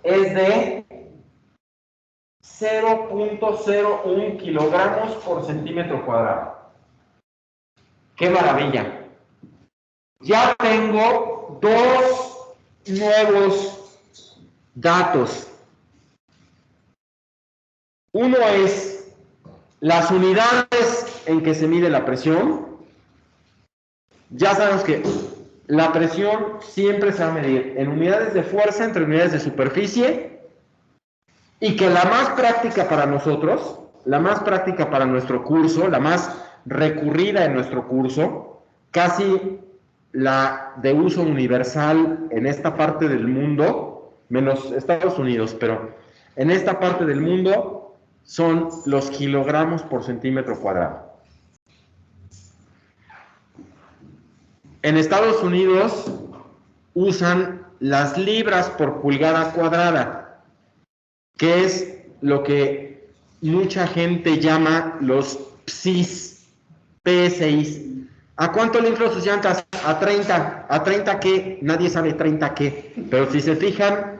es de 0.01 kilogramos por centímetro cuadrado. ¡Qué maravilla! Ya tengo 2 nuevos datos. Uno es las unidades en que se mide la presión. Ya sabemos que la presión siempre se va a medir en unidades de fuerza entre unidades de superficie, y que la más práctica para nosotros, la más práctica para nuestro curso, la más recurrida en nuestro curso, casi la de uso universal en esta parte del mundo, menos Estados Unidos, pero en esta parte del mundo son los kilogramos por centímetro cuadrado. En Estados Unidos usan las libras por pulgada cuadrada, que es lo que mucha gente llama los PSIs, PSIs. ¿A cuánto le inflan sus llantas? A 30. ¿A 30 qué? Nadie sabe 30 qué. Pero si se fijan,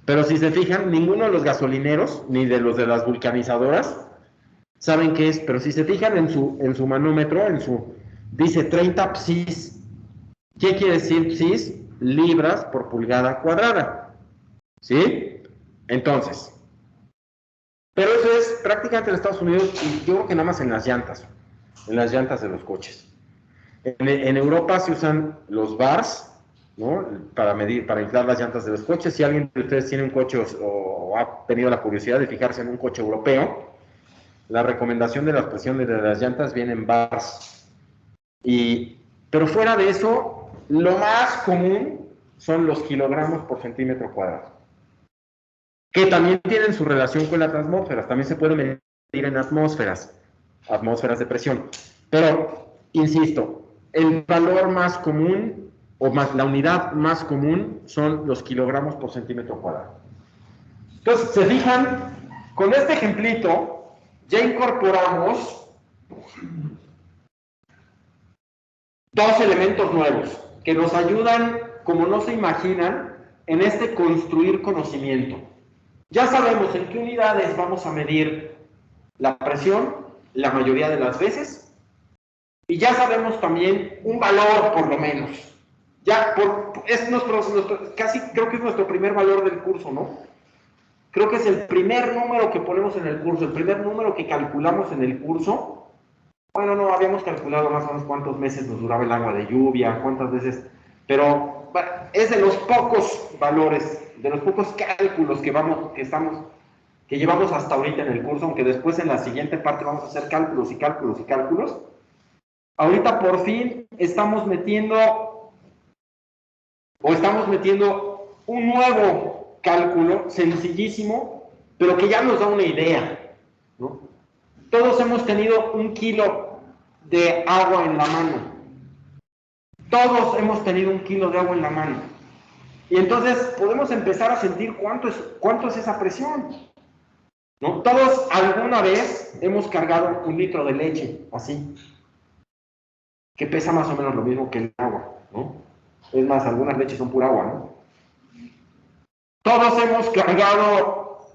Pero si se fijan, ninguno de los gasolineros, ni de los de las vulcanizadoras, saben qué es. Pero si se fijan en su manómetro, dice 30 psis. ¿Qué quiere decir psis? Libras por pulgada cuadrada. ¿Sí? Entonces, pero eso es prácticamente en Estados Unidos y yo creo que nada más en las llantas de los coches. En Europa se usan los bars, ¿no? Para inflar las llantas de los coches. Si alguien de ustedes tiene un coche o ha tenido la curiosidad de fijarse en un coche europeo, la recomendación de la presión de las llantas viene en bars. Pero fuera de eso, lo más común son los kilogramos por centímetro cuadrado, que también tienen su relación con las atmósferas. También se puede medir en atmósferas de presión. Pero, insisto, el valor más común, la unidad más común, son los kilogramos por centímetro cuadrado. Entonces, se fijan, con este ejemplito, ya incorporamos dos elementos nuevos que nos ayudan, como no se imaginan, en este construir conocimiento. Ya sabemos en qué unidades vamos a medir la presión la mayoría de las veces, y ya sabemos también un valor por lo menos. Casi creo que es nuestro primer valor del curso, ¿no? Creo que es el primer número que ponemos en el curso, el primer número que calculamos en el curso. Bueno, no, habíamos calculado más o menos cuántos meses nos duraba el agua de lluvia, cuántas veces, pero bueno, es de los pocos valores, de los pocos cálculos que llevamos hasta ahorita en el curso, aunque después en la siguiente parte vamos a hacer cálculos y cálculos y cálculos. Ahorita por fin estamos metiendo un nuevo cálculo sencillísimo, pero que ya nos da una idea, ¿no? Todos hemos tenido 1 kilo de agua en la mano. Todos hemos tenido 1 kilo de agua en la mano. Y entonces podemos empezar a sentir cuánto es esa presión, ¿no? Todos alguna vez hemos cargado 1 litro de leche, así, que pesa más o menos lo mismo que el agua, ¿no? Es más, algunas leches son pura agua, ¿no? Todos hemos cargado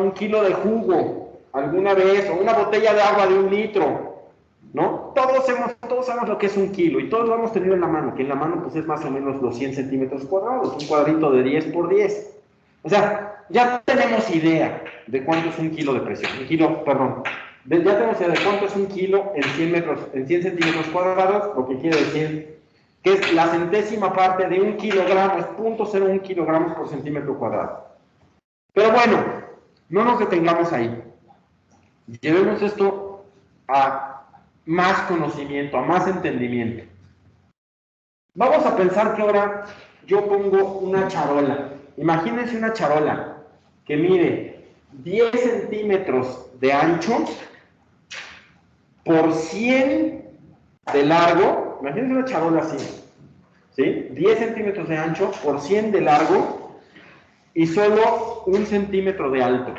1 kilo de jugo alguna vez, o una botella de agua de 1 litro, ¿no? Todos sabemos lo que es 1 kilo, y todos lo hemos tenido en la mano, que en la mano pues es más o menos los 100 centímetros cuadrados, un cuadrito de 10 por 10. O sea, ya tenemos idea de cuánto es 1 kilo de presión, ya tenemos idea de cuánto es 1 kilo en 100 centímetros cuadrados, lo que quiere decir que es la centésima parte de 1 kilogramo, es 0.01 kilogramos por centímetro cuadrado. Pero bueno, no nos detengamos ahí. Llevemos esto a más conocimiento, a más entendimiento. Vamos a pensar que ahora yo pongo una charola. Imagínense una charola que mide 10 centímetros de ancho por 100 de largo. Imagínense una charola así, ¿sí? 10 centímetros de ancho por 100 de largo y solo 1 centímetro de alto.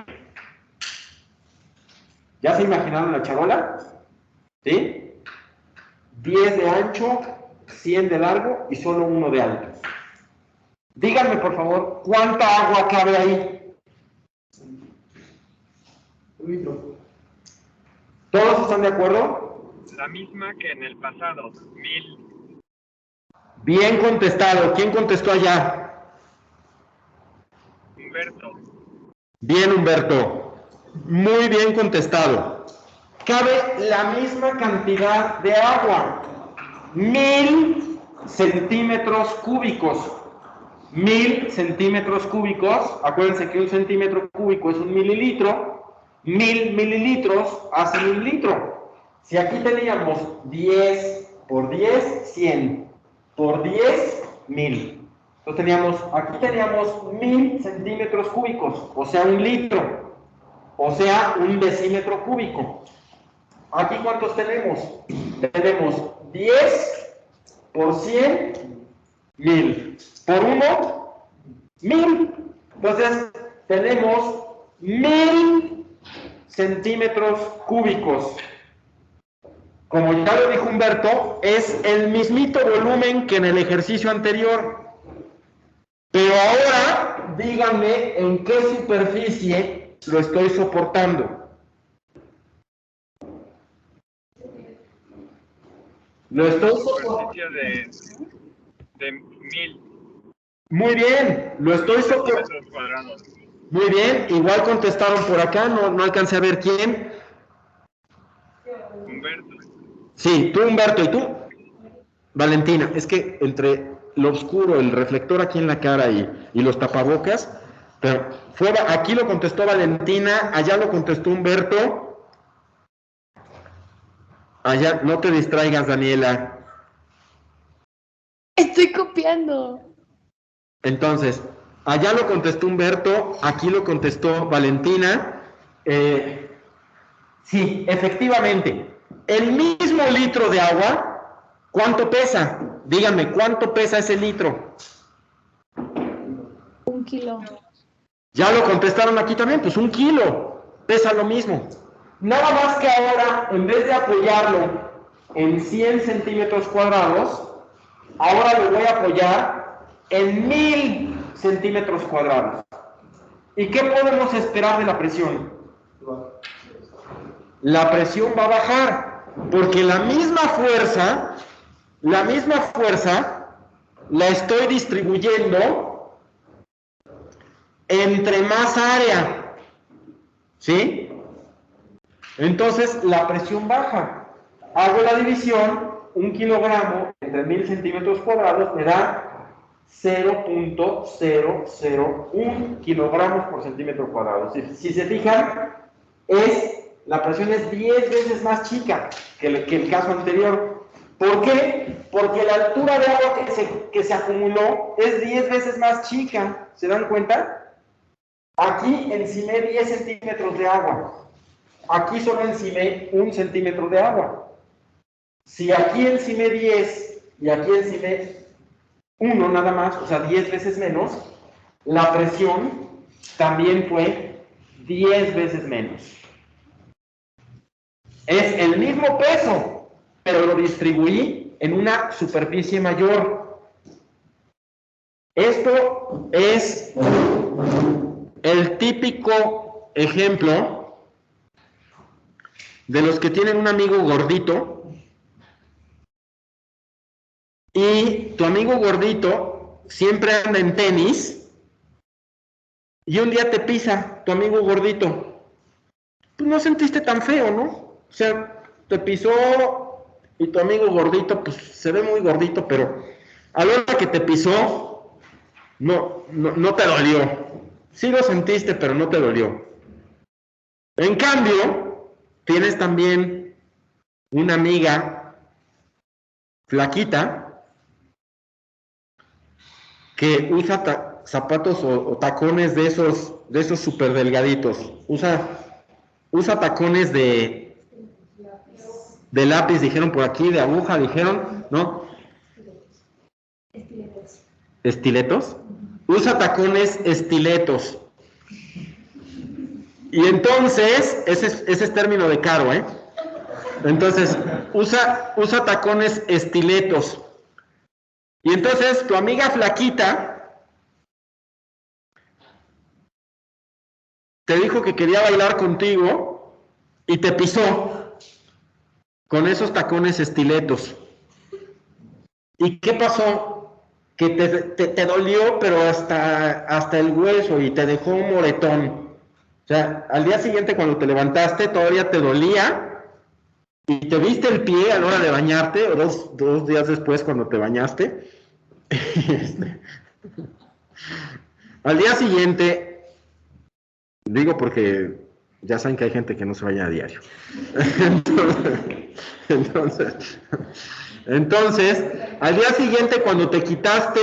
¿Ya se imaginaron la charola? ¿Sí? 10 de ancho, 100 de largo y solo 1 de alto. Díganme, por favor, ¿cuánta agua cabe ahí? 1 litro. ¿Todos están de acuerdo? La misma que en el pasado, 1000. Bien contestado. ¿Quién contestó allá? Humberto. Bien, Humberto. Muy bien contestado. Cabe la misma cantidad de agua. 1000 centímetros cúbicos. 1000 centímetros cúbicos. Acuérdense que 1 centímetro cúbico es 1 mililitro. 1000 mililitros hacen 1 litro. Si aquí teníamos 10 por 10, 100. Por 10, 1000. Entonces aquí teníamos 1000 centímetros cúbicos, o sea 1 litro. O sea, 1 decímetro cúbico. ¿Aquí cuántos tenemos? Tenemos 10 por 100, 1000. Por 1, 1000. Entonces, tenemos 1000 centímetros cúbicos. Como ya lo dijo Humberto, es el mismito volumen que en el ejercicio anterior. Pero ahora díganme en qué superficie lo estoy soportando. Lo estoy soportando. De 1000 Muy bien, lo estoy soportando. metros cuadrados. Muy bien, igual contestaron por acá, no alcancé a ver quién. Humberto. Sí, tú Humberto, ¿y tú? Valentina, es que entre lo oscuro, el reflector aquí en la cara y los tapabocas, pero aquí lo contestó Valentina, allá lo contestó Humberto. Allá, no te distraigas, Daniela. Estoy copiando. Entonces, allá lo contestó Humberto, aquí lo contestó Valentina. Sí, efectivamente, el mismo litro de agua, ¿cuánto pesa? Díganme, ¿cuánto pesa ese litro? 1 kilo. Ya lo contestaron aquí también, pues 1 kilo, pesa lo mismo. Nada más que ahora, en vez de apoyarlo en 100 centímetros cuadrados, ahora lo voy a apoyar en 1000 centímetros cuadrados. ¿Y qué podemos esperar de la presión? La presión va a bajar, porque la misma fuerza la estoy distribuyendo entre más área, ¿sí? Entonces la presión baja. Hago la división, 1 kilogramo entre 1000 centímetros cuadrados me da 0.001 kilogramos por centímetro cuadrado. Si se fijan, la presión es 10 veces más chica que el caso anterior. ¿Por qué? Porque la altura de agua que se acumuló es 10 veces más chica. ¿Se dan cuenta? Aquí encimé 10 centímetros de agua. Aquí solo encimé 1 centímetro de agua. Si aquí encimé 10 y aquí encimé 1 nada más, o sea 10 veces menos, la presión también fue 10 veces menos. Es el mismo peso, pero lo distribuí en una superficie mayor. Esto es el típico ejemplo de los que tienen un amigo gordito y tu amigo gordito siempre anda en tenis y un día te pisa tu amigo gordito. Pues no sentiste tan feo, ¿no? O sea, te pisó y tu amigo gordito, pues se ve muy gordito, pero a la hora que te pisó, no te dolió. Sí lo sentiste, pero no te dolió. En cambio, tienes también una amiga flaquita que usa zapatos o tacones de esos súper delgaditos. Usa tacones de lápiz, dijeron por aquí, de aguja, dijeron, ¿no? ¿Estiletos? Usa tacones estiletos. Y entonces, ese es término de caro, ¿eh? Entonces, usa tacones estiletos. Y entonces, tu amiga flaquita te dijo que quería bailar contigo y te pisó con esos tacones estiletos. ¿Y qué pasó? Que te dolió, pero hasta el hueso y te dejó un moretón. O sea, al día siguiente cuando te levantaste todavía te dolía y te viste el pie a la hora de bañarte, o dos días después cuando te bañaste. Al día siguiente, digo porque ya saben que hay gente que no se baña a diario. Entonces, al día siguiente cuando te quitaste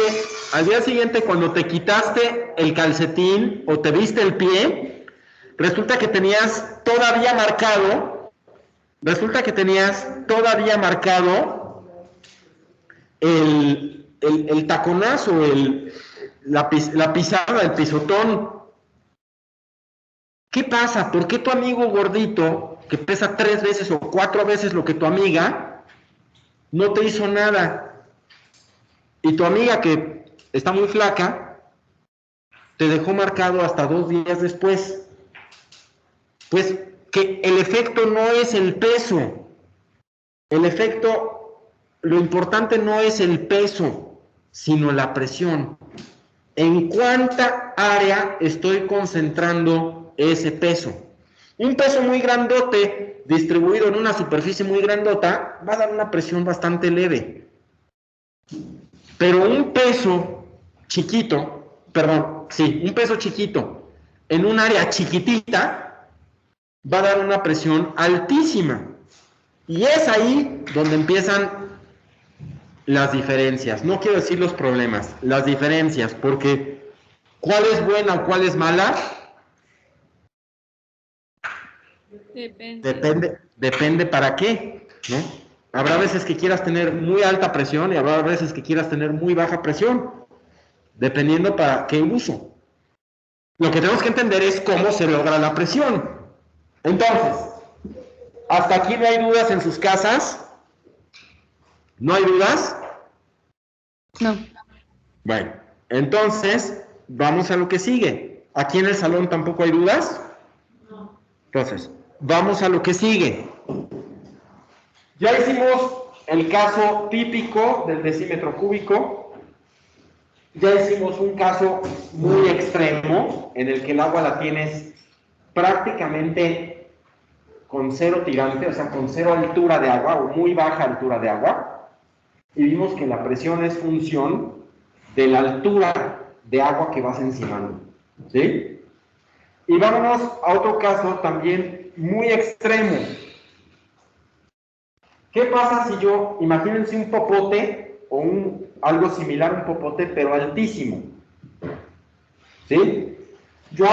el calcetín o te viste el pie, resulta que tenías todavía marcado el taconazo, la pisada, el pisotón. ¿Qué pasa? ¿Por qué tu amigo gordito, que pesa 3 veces o 4 veces lo que tu amiga, no te hizo nada? Y tu amiga, que está muy flaca, te dejó marcado hasta 2 días después. Pues que el efecto no es el peso. El efecto, lo importante no es el peso, sino la presión. ¿En cuánta área estoy concentrando ese peso? Un peso muy grandote, distribuido en una superficie muy grandota, va a dar una presión bastante leve. Pero un peso chiquito, un peso chiquito en un área chiquitita, va a dar una presión altísima. Y es ahí donde empiezan las diferencias. No quiero decir los problemas, las diferencias, porque ¿cuál es buena o cuál es mala? Depende para qué, ¿no? Habrá veces que quieras tener muy alta presión y habrá veces que quieras tener muy baja presión, dependiendo para qué uso. Lo que tenemos que entender es cómo se logra la presión. Entonces, ¿hasta aquí no hay dudas en sus casas? ¿No hay dudas? No. Bueno, entonces, vamos a lo que sigue. ¿Aquí en el salón tampoco hay dudas? No. Entonces, vamos a lo que sigue. Ya hicimos el caso típico del decímetro cúbico. Ya hicimos un caso muy extremo en el que el agua la tienes prácticamente con 0 tirante, o sea, con 0 altura de agua o muy baja altura de agua. Y vimos que la presión es función de la altura de agua que vas encimando, ¿sí? Y vámonos a otro caso también muy extremo. ¿Qué pasa si yo, imagínense un popote o algo similar a un popote, pero altísimo? ¿Sí? Yo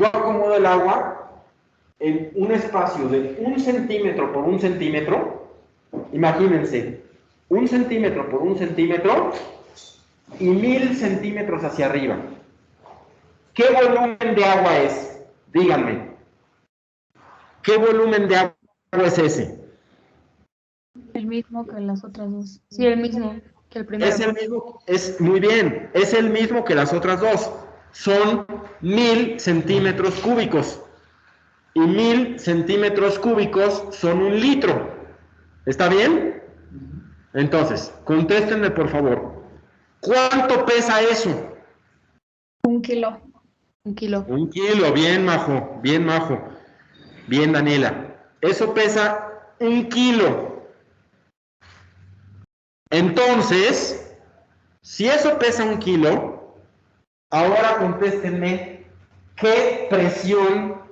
acomodo el agua en un espacio de 1 centímetro por 1 centímetro. Imagínense, 1 centímetro por 1 centímetro y 1000 centímetros hacia arriba. ¿Qué volumen de agua es? Díganme. ¿Qué volumen de agua es ese? El mismo que las otras dos. Sí, el mismo que el primero. Es el mismo, muy bien, es el mismo que las otras dos. Son 1000 centímetros cúbicos. Y 1000 centímetros cúbicos son 1 litro. ¿Está bien? Entonces, contéstenme por favor. ¿Cuánto pesa eso? 1 kilo. 1 kilo. 1 kilo, bien Majo, bien Majo. Bien Daniela. Eso pesa 1 kilo. Entonces, si eso pesa 1 kilo, ahora contéstenme qué presión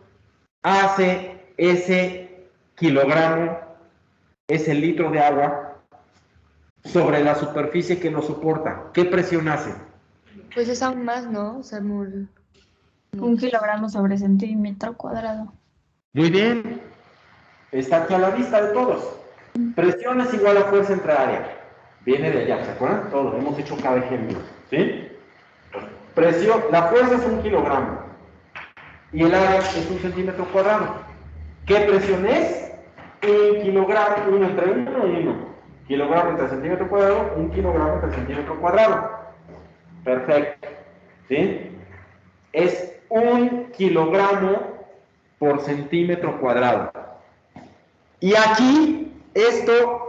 hace ese kilogramo, ese litro de agua sobre la superficie que nos soporta. ¿Qué presión hace? Pues es aún más, ¿no? O sea, muy... 1 kilogramo sobre centímetro cuadrado. Muy bien. Está aquí a la vista de todos. Presión es igual a fuerza entre área. Viene de allá, ¿se acuerdan? Todos, hemos hecho cada ejemplo, ¿sí? Presión, la fuerza es 1 kilogramo y el área es 1 centímetro cuadrado. ¿Qué presión es? 1 kilogramo, 1 entre 1 y 1. Kilogramo entre centímetro cuadrado, 1 kilogramo entre centímetro cuadrado. Perfecto, ¿sí? Es 1 kilogramo por centímetro cuadrado. Y aquí, esto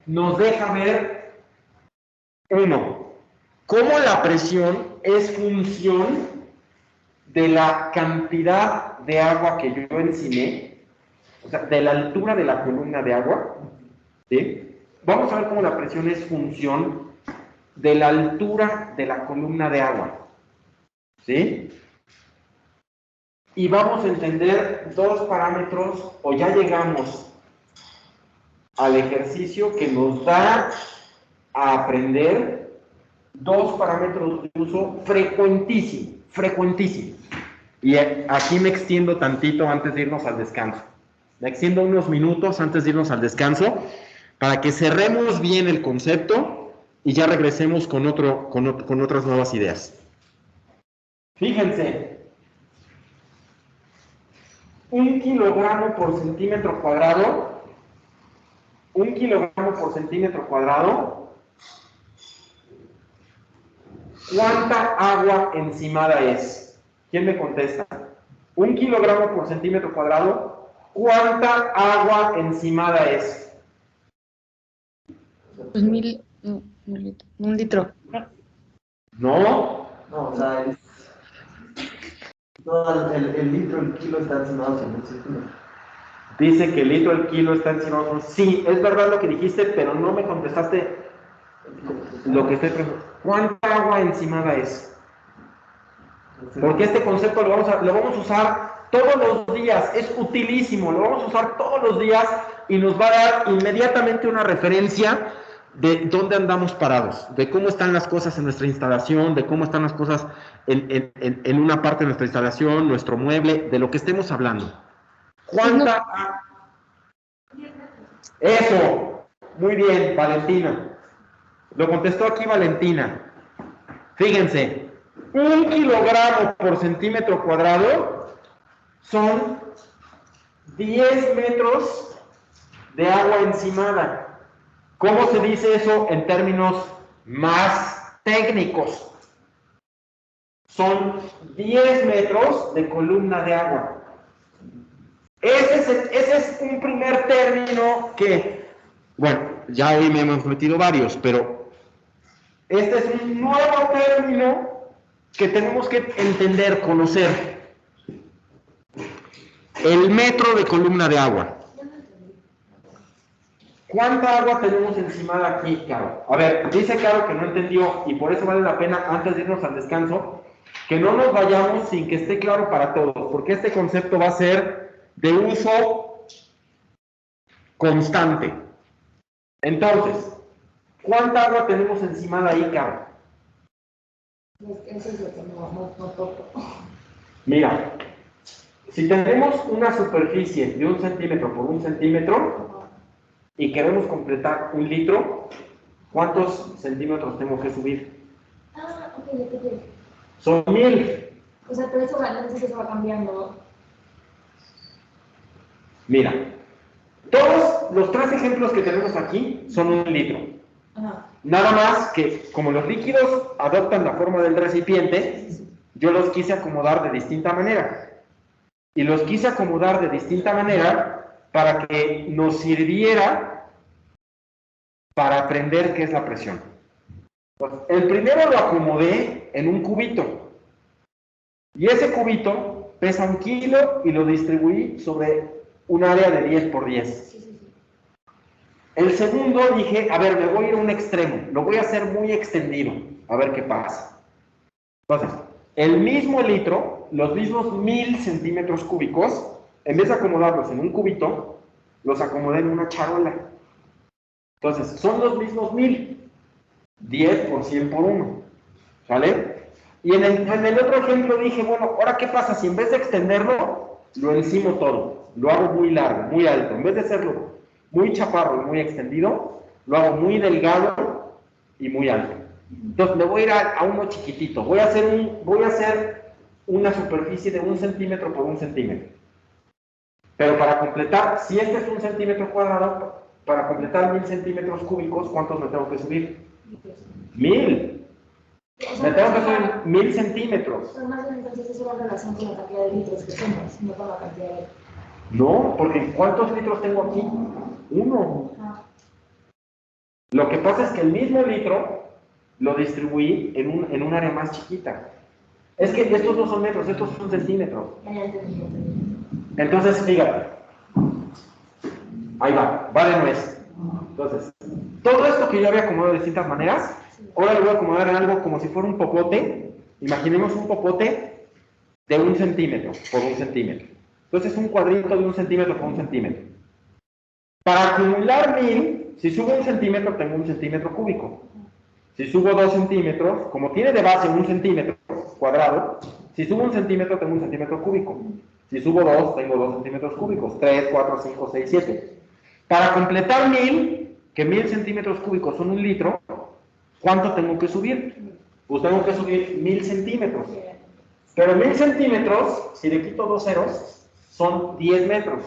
nos deja ver, cómo la presión es función de la cantidad de agua que yo encimé, o sea, de la altura de la columna de agua, ¿sí? Vamos a ver cómo la presión es función de la altura de la columna de agua, ¿sí? Y vamos a entender 2 parámetros, o ya llegamos al ejercicio que nos da a aprender 2 parámetros de uso frecuentísimo. Y aquí me extiendo tantito antes de irnos al descanso. Me extiendo unos minutos antes de irnos al descanso para que cerremos bien el concepto y ya regresemos con otras nuevas ideas. Fíjense, 1 kilogramo por centímetro cuadrado. 1 kilogramo por centímetro cuadrado ¿cuánta agua encimada es? ¿Quién me contesta? 1 kilogramo por centímetro cuadrado. ¿Cuánta agua encimada es? Pues 1000, no, 1 litro. No. No, o sea, el litro, el kilo está encimados en el centímetro. Dice que el litro, el kilo está encimado. Sí, es verdad lo que dijiste, pero no me contestaste lo que estoy preguntando. ¿Cuánta agua encimada es? Porque este concepto lo vamos a usar todos los días, es utilísimo, lo vamos a usar todos los días y nos va a dar inmediatamente una referencia de dónde andamos parados, de cómo están las cosas en nuestra instalación, de cómo están las cosas en una parte de nuestra instalación, nuestro mueble, de lo que estemos hablando. ¿Cuánta? Eso, muy bien, Valentina. Lo contestó aquí Valentina. Fíjense, 1 kilogramo por centímetro cuadrado son 10 metros de agua encimada. ¿Cómo se dice eso en términos más técnicos? Son 10 metros de columna de agua. Ese es un primer término que, bueno, ya hoy me hemos metido varios, pero este es un nuevo término que tenemos que entender, conocer. El metro de columna de agua. ¿Cuánta agua tenemos encimada aquí, Caro? A ver, dice Caro que no entendió y por eso vale la pena, antes de irnos al descanso, que no nos vayamos sin que esté claro para todos, porque este concepto va a ser de uso constante. Entonces, ¿cuánta agua tenemos encimada ahí, Caro? Eso es lo que no toco. Mira, si tenemos una superficie de 1 centímetro por 1 centímetro y queremos completar 1 litro, ¿cuántos centímetros tengo que subir? Ah, ok. Son 1000. O sea, pero eso va cambiando. Mira, todos los 3 ejemplos que tenemos aquí son 1 litro. Ajá. Nada más que, como los líquidos adoptan la forma del recipiente, yo los quise acomodar de distinta manera. Y los quise acomodar de distinta manera para que nos sirviera para aprender qué es la presión. Entonces, el primero lo acomodé en un cubito. Y ese cubito pesa 1 kilo y lo distribuí sobre un área de 10 por 10. El segundo dije, a ver, me voy a ir a un extremo, lo voy a hacer muy extendido, a ver qué pasa. Entonces, el mismo litro, los mismos 1000 centímetros cúbicos, en vez de acomodarlos en un cubito, los acomodé en una charola. Entonces, son los mismos 1000, 10 por 100 por 1, ¿sale? Y en el otro ejemplo dije, bueno, ¿ahora qué pasa si en vez de extenderlo, lo encimo todo? Lo hago muy largo, muy alto, en vez de hacerlo muy chaparro y muy extendido, lo hago muy delgado y muy alto. Entonces me voy a ir a uno chiquitito, voy a hacer una superficie de 1 centímetro por 1 centímetro. Pero para completar, si este es 1 centímetro cuadrado, para completar 1000 centímetros cúbicos, ¿cuántos me tengo que subir? 1000. Me tengo que subir 1000 centímetros. Entonces eso va en relación con la cantidad de litros que somos, no con la cantidad de... No, porque ¿cuántos litros tengo aquí? 1. Lo que pasa es que el mismo litro lo distribuí en un área más chiquita. Es que estos no son metros, estos son centímetros. Entonces, fíjate. Ahí va de nuez. Entonces, todo esto que yo había acomodado de distintas maneras, ahora lo voy a acomodar en algo como si fuera un popote. Imaginemos un popote de 1 centímetro por 1 centímetro. Entonces, un cuadrito de 1 centímetro por 1 centímetro. Para acumular 1000, si subo 1 centímetro, tengo 1 centímetro cúbico. Si subo 2 centímetros, como tiene de base 1 centímetro cuadrado, si subo 1 centímetro, tengo 1 centímetro cúbico. Si subo 2, tengo 2 centímetros cúbicos. 3, 4, 5, 6, 7. Para completar 1000, que 1000 centímetros cúbicos son 1 litro, ¿cuánto tengo que subir? Pues tengo que subir 1000 centímetros. Pero 1000 centímetros, si le quito 2 ceros, son 10 metros.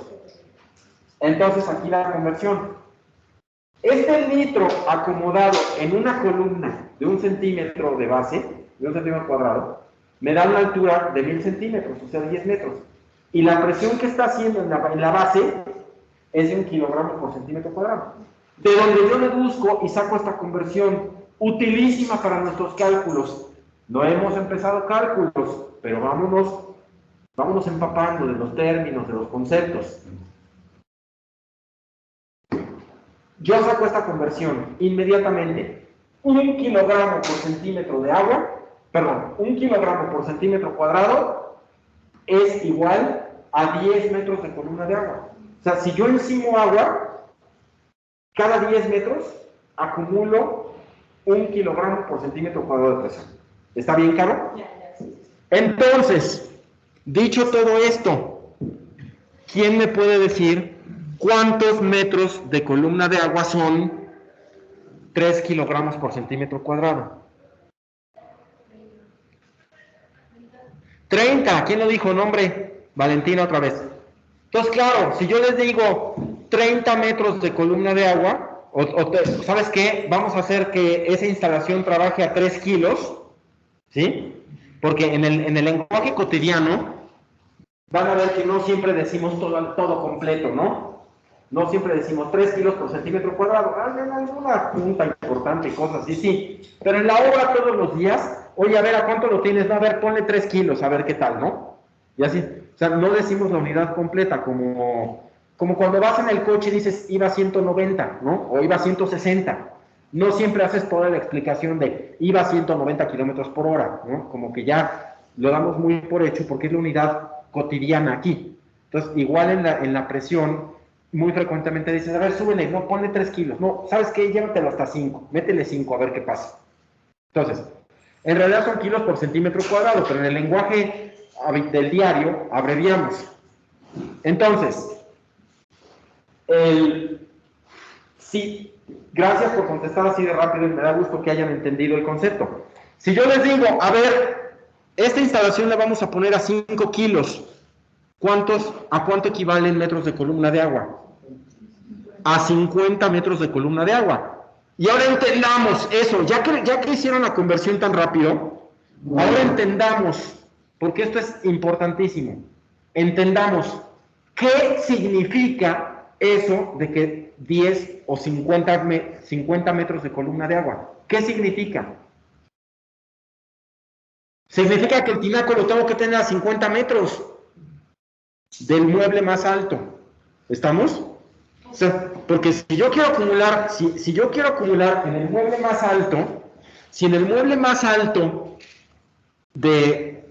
Entonces aquí la conversión. Este litro acomodado en una columna de 1 centímetro de base de 1 centímetro cuadrado, me da una altura de 1000 centímetros, o sea, 10 metros. Y la presión que está haciendo en la base es de 1 kilogramo por centímetro cuadrado. De donde yo deduzco y saco esta conversión utilísima para nuestros cálculos. No hemos empezado cálculos, pero vámonos empapando de los términos, de los conceptos. Yo saco esta conversión inmediatamente. 1 kilogramo por centímetro de agua, perdón, 1 kilogramo por centímetro cuadrado es igual a 10 metros de columna de agua. O sea, si yo encimo agua, cada 10 metros acumulo 1 kilogramo por centímetro cuadrado de presión. ¿Está bien, Caro? Entonces, dicho todo esto, ¿quién me puede decir cuántos metros de columna de agua son 3 kilogramos por centímetro cuadrado? 30, ¿quién lo dijo? Nombre, Valentina otra vez. Entonces, claro, si yo les digo 30 metros de columna de agua, ¿sabes qué? Vamos a hacer que esa instalación trabaje a 3 kilos, ¿sí? Porque en el lenguaje cotidiano van a ver que no siempre decimos todo completo, ¿no? No siempre decimos 3 kilos por centímetro cuadrado. En alguna punta importante y cosas así, sí. Pero en la obra todos los días, oye, a ver, ¿a cuánto lo tienes? No, a ver, ponle 3 kilos, a ver qué tal, ¿no? Y así, o sea, no decimos la unidad completa, como cuando vas en el coche y dices, iba a 190, ¿no? O iba a 160. No siempre haces toda la explicación de, iba a 190 kilómetros por hora, ¿no? Como que ya lo damos muy por hecho porque es la unidad cotidiana aquí. Entonces, igual en la presión, muy frecuentemente dices, a ver, súbele, no, ponle 3 kilos. No, ¿sabes qué? Llévatelo hasta 5, métele 5, a ver qué pasa. Entonces, en realidad son kilos por centímetro cuadrado, pero en el lenguaje del diario abreviamos. Entonces, sí, gracias por contestar así de rápido y me da gusto que hayan entendido el concepto. Si yo les digo, a ver, esta instalación la vamos a poner a 5 kilos, ¿a cuánto equivalen metros de columna de agua? A 50 metros de columna de agua. Y ahora entendamos eso, ya que hicieron la conversión tan rápido, ahora entendamos, porque esto es importantísimo, entendamos qué significa eso de que 10 o 50 metros de columna de agua. ¿Qué significa? Significa que el tinaco lo tengo que tener a 50 metros del mueble más alto. ¿Estamos? O sea, porque si yo quiero acumular, si yo quiero acumular en el mueble más alto, si en el mueble más alto de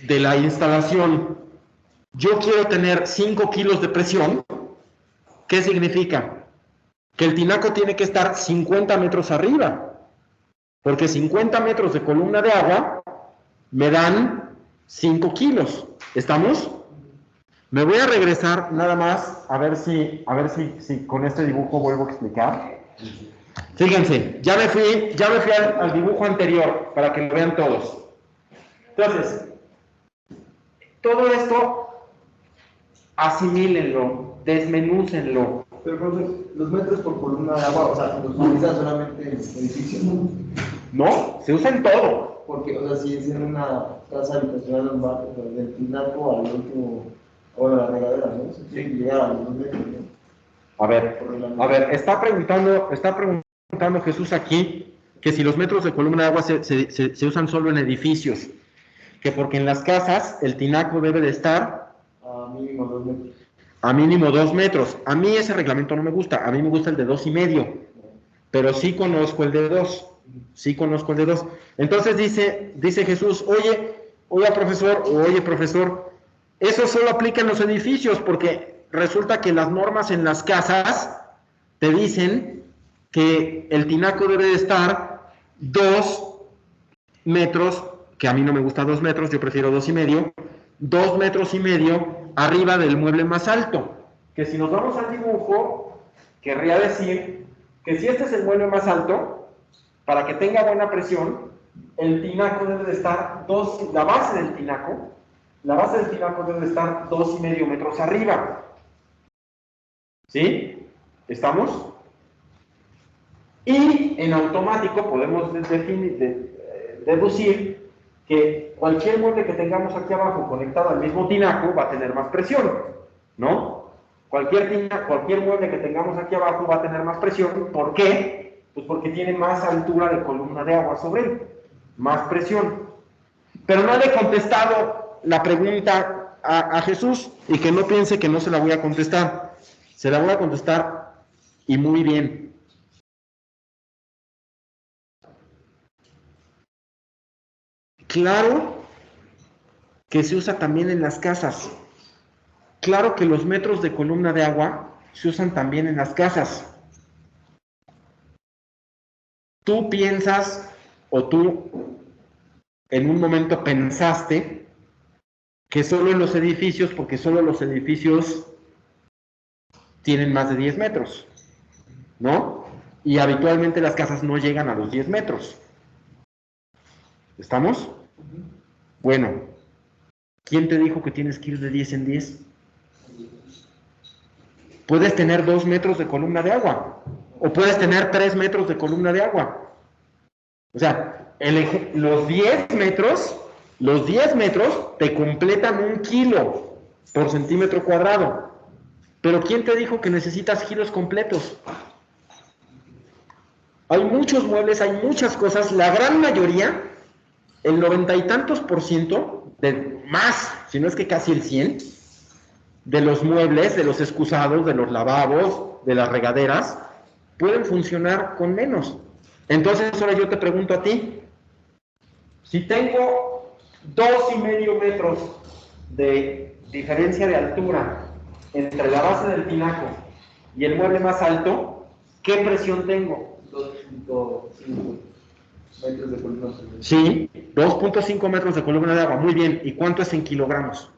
la instalación yo quiero tener 5 kilos de presión, ¿qué significa? Que el tinaco tiene que estar 50 metros arriba, porque 50 metros de columna de agua me dan 5 kilos. ¿Estamos? Me voy a regresar nada más a ver si con este dibujo vuelvo a explicar. Fíjense, ya me fui al dibujo anterior para que lo vean todos. Entonces, todo esto asimílenlo, desmenúcenlo. Pero entonces, los metros por columna de agua, o sea, los utilizan solamente en edificios, ¿no? No, se usa en todo. Porque, o sea, si es en una casa habitacional normal, del tinaco al último, o de la regadera, ¿no? Se tiene que llegar a los metros, ¿no? A ver, está preguntando Jesús aquí que si los metros de columna de agua se usan solo en edificios, que porque en las casas el tinaco debe de estar a mínimo 2 metros. A mínimo 2 metros. A mí ese reglamento no me gusta, a mí me gusta el de 2,5, pero sí conozco el de 2. Sí conozco el de 2. Entonces dice Jesús, oye profesor, eso solo aplica en los edificios, porque resulta que las normas en las casas te dicen que el tinaco debe de estar 2 metros, que a mí no me gusta 2 metros, yo prefiero 2,5, 2,5 metros arriba del mueble más alto. Que si nos vamos al dibujo, querría decir que si este es el mueble más alto, para que tenga buena presión, el tinaco debe de estar la base del tinaco debe de estar 2,5 metros arriba. ¿Sí? ¿Estamos? Y en automático podemos deducir que cualquier mueble que tengamos aquí abajo conectado al mismo tinaco va a tener más presión, ¿no? Cualquier mueble que tengamos aquí abajo va a tener más presión. ¿Por qué? Pues porque tiene más altura de columna de agua sobre él, más presión. Pero no le he contestado la pregunta a Jesús, y que no piense que no se la voy a contestar. Se la voy a contestar, y muy bien. Claro que se usa también en las casas. Claro que los metros de columna de agua se usan también en las casas. Tú piensas, o tú en un momento pensaste, que solo en los edificios, porque solo los edificios tienen más de 10 metros, ¿no? Y habitualmente las casas no llegan a los 10 metros. ¿Estamos? Bueno, ¿quién te dijo que tienes que ir de 10 en 10? Puedes tener 2 metros de columna de agua, o puedes tener 3 metros de columna de agua. O sea, los 10 metros te completan 1 kilo por centímetro cuadrado. Pero ¿quién te dijo que necesitas kilos completos? Hay muchos muebles, hay muchas cosas, la gran mayoría, el 90 y tantos %, de más, si no es que casi el 100, de los muebles, de los excusados, de los lavabos, de las regaderas, pueden funcionar con menos. Entonces ahora yo te pregunto a ti, si tengo 2,5 metros de diferencia de altura entre la base del tinaco y el mueble más alto, ¿qué presión tengo? 2.5 metros de columna. Sí, 2.5 metros de columna de agua, muy bien. ¿Y cuánto es en kilogramos?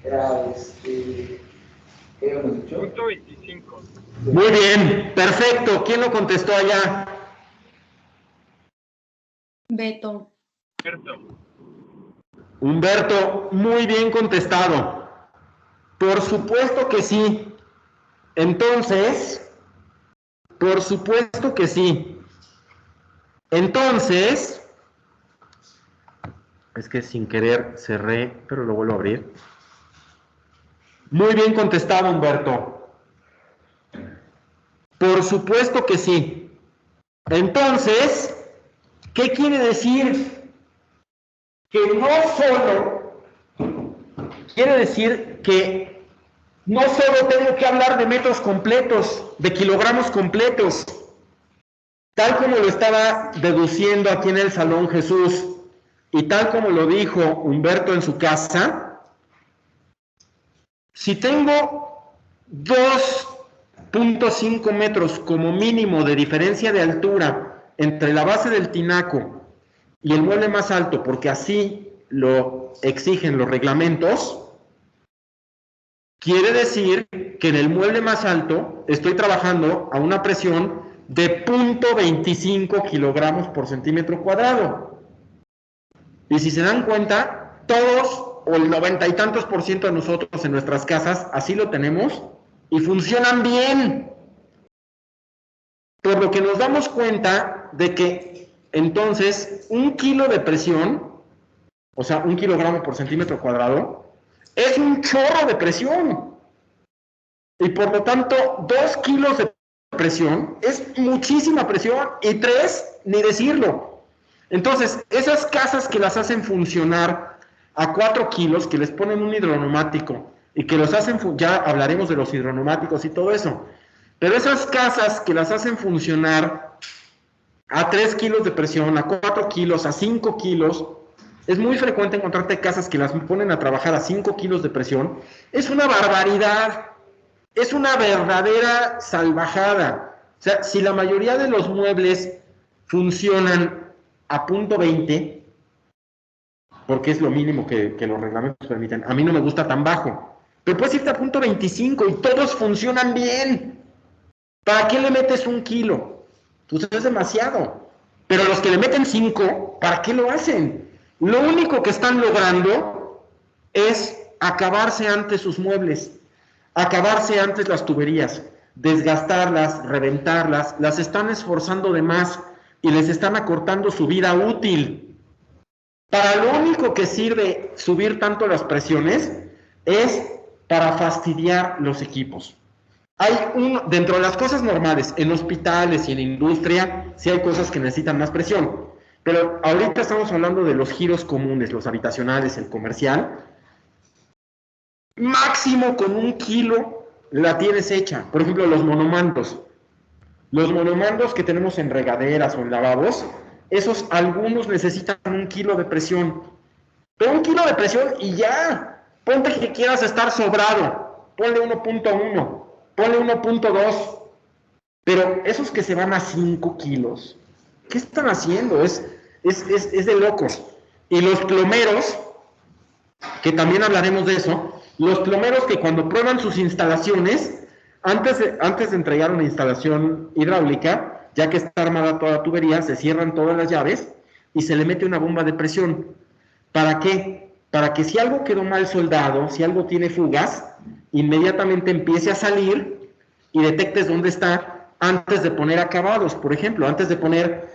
Era ¿qué hemos dicho? 125. Muy bien, perfecto. ¿Quién lo contestó allá? Beto. Humberto, muy bien contestado. Por supuesto que sí. Entonces, por supuesto que sí. Entonces, es que sin querer cerré, pero lo vuelvo a abrir. Muy bien contestado, Humberto. Por supuesto que sí. Entonces, ¿qué quiere decir? Que no solo, quiere decir que no solo tengo que hablar de metros completos, de kilogramos completos, tal como lo estaba deduciendo aquí en el salón Jesús, y tal como lo dijo Humberto en su casa. Si tengo 2.5 metros como mínimo de diferencia de altura entre la base del tinaco y el mueble más alto, porque así lo exigen los reglamentos, quiere decir que en el mueble más alto estoy trabajando a una presión de 0.25 kilogramos por centímetro cuadrado. Y si se dan cuenta, todos o el 90 y tantos % de nosotros en nuestras casas así lo tenemos y funcionan bien. Por lo que nos damos cuenta de que entonces 1 kilo de presión, o sea 1 kilogramo por centímetro cuadrado, es un chorro de presión. Y por lo tanto 2 kilos de presión es muchísima presión, y 3 ni decirlo. Entonces esas casas que las hacen funcionar a 4 kilos, que les ponen un hidroneumático y que los hacen, ya hablaremos de los hidroneumáticos y todo eso, pero esas casas que las hacen funcionar a 3 kilos de presión, a 4 kilos, a 5 kilos, es muy frecuente encontrarte casas que las ponen a trabajar a 5 kilos de presión. Es una barbaridad, es una verdadera salvajada. O sea, si la mayoría de los muebles funcionan a 0.20, porque es lo mínimo que los reglamentos permiten, a mí no me gusta tan bajo, pero puedes irte a 0.25 y todos funcionan bien. ¿Para qué le metes 1 kilo? Pues es demasiado. Pero los que le meten 5, ¿para qué lo hacen? Lo único que están logrando es acabarse antes sus muebles, acabarse antes las tuberías, desgastarlas, reventarlas, las están esforzando de más, y les están acortando su vida útil. Para lo único que sirve subir tanto las presiones es para fastidiar los equipos. Dentro de las cosas normales, en hospitales y en industria, sí hay cosas que necesitan más presión, pero ahorita estamos hablando de los giros comunes, los habitacionales, el comercial. Máximo con 1 kilo la tienes hecha. Por ejemplo, los monomandos. Los monomandos que tenemos en regaderas o en lavabos, esos algunos necesitan 1 kilo de presión. Pero 1 kilo de presión y ya. Ponte que quieras estar sobrado. Ponle 1.1, ponle 1.2. Pero esos que se van a 5 kilos, ¿qué están haciendo? Es de locos. Y los plomeros, que también hablaremos de eso, los plomeros que cuando prueban sus instalaciones, antes de entregar una instalación hidráulica, ya que está armada toda la tubería, se cierran todas las llaves y se le mete una bomba de presión. ¿Para qué? Para que si algo quedó mal soldado, si algo tiene fugas, inmediatamente empiece a salir y detectes dónde está antes de poner acabados. Por ejemplo, antes de poner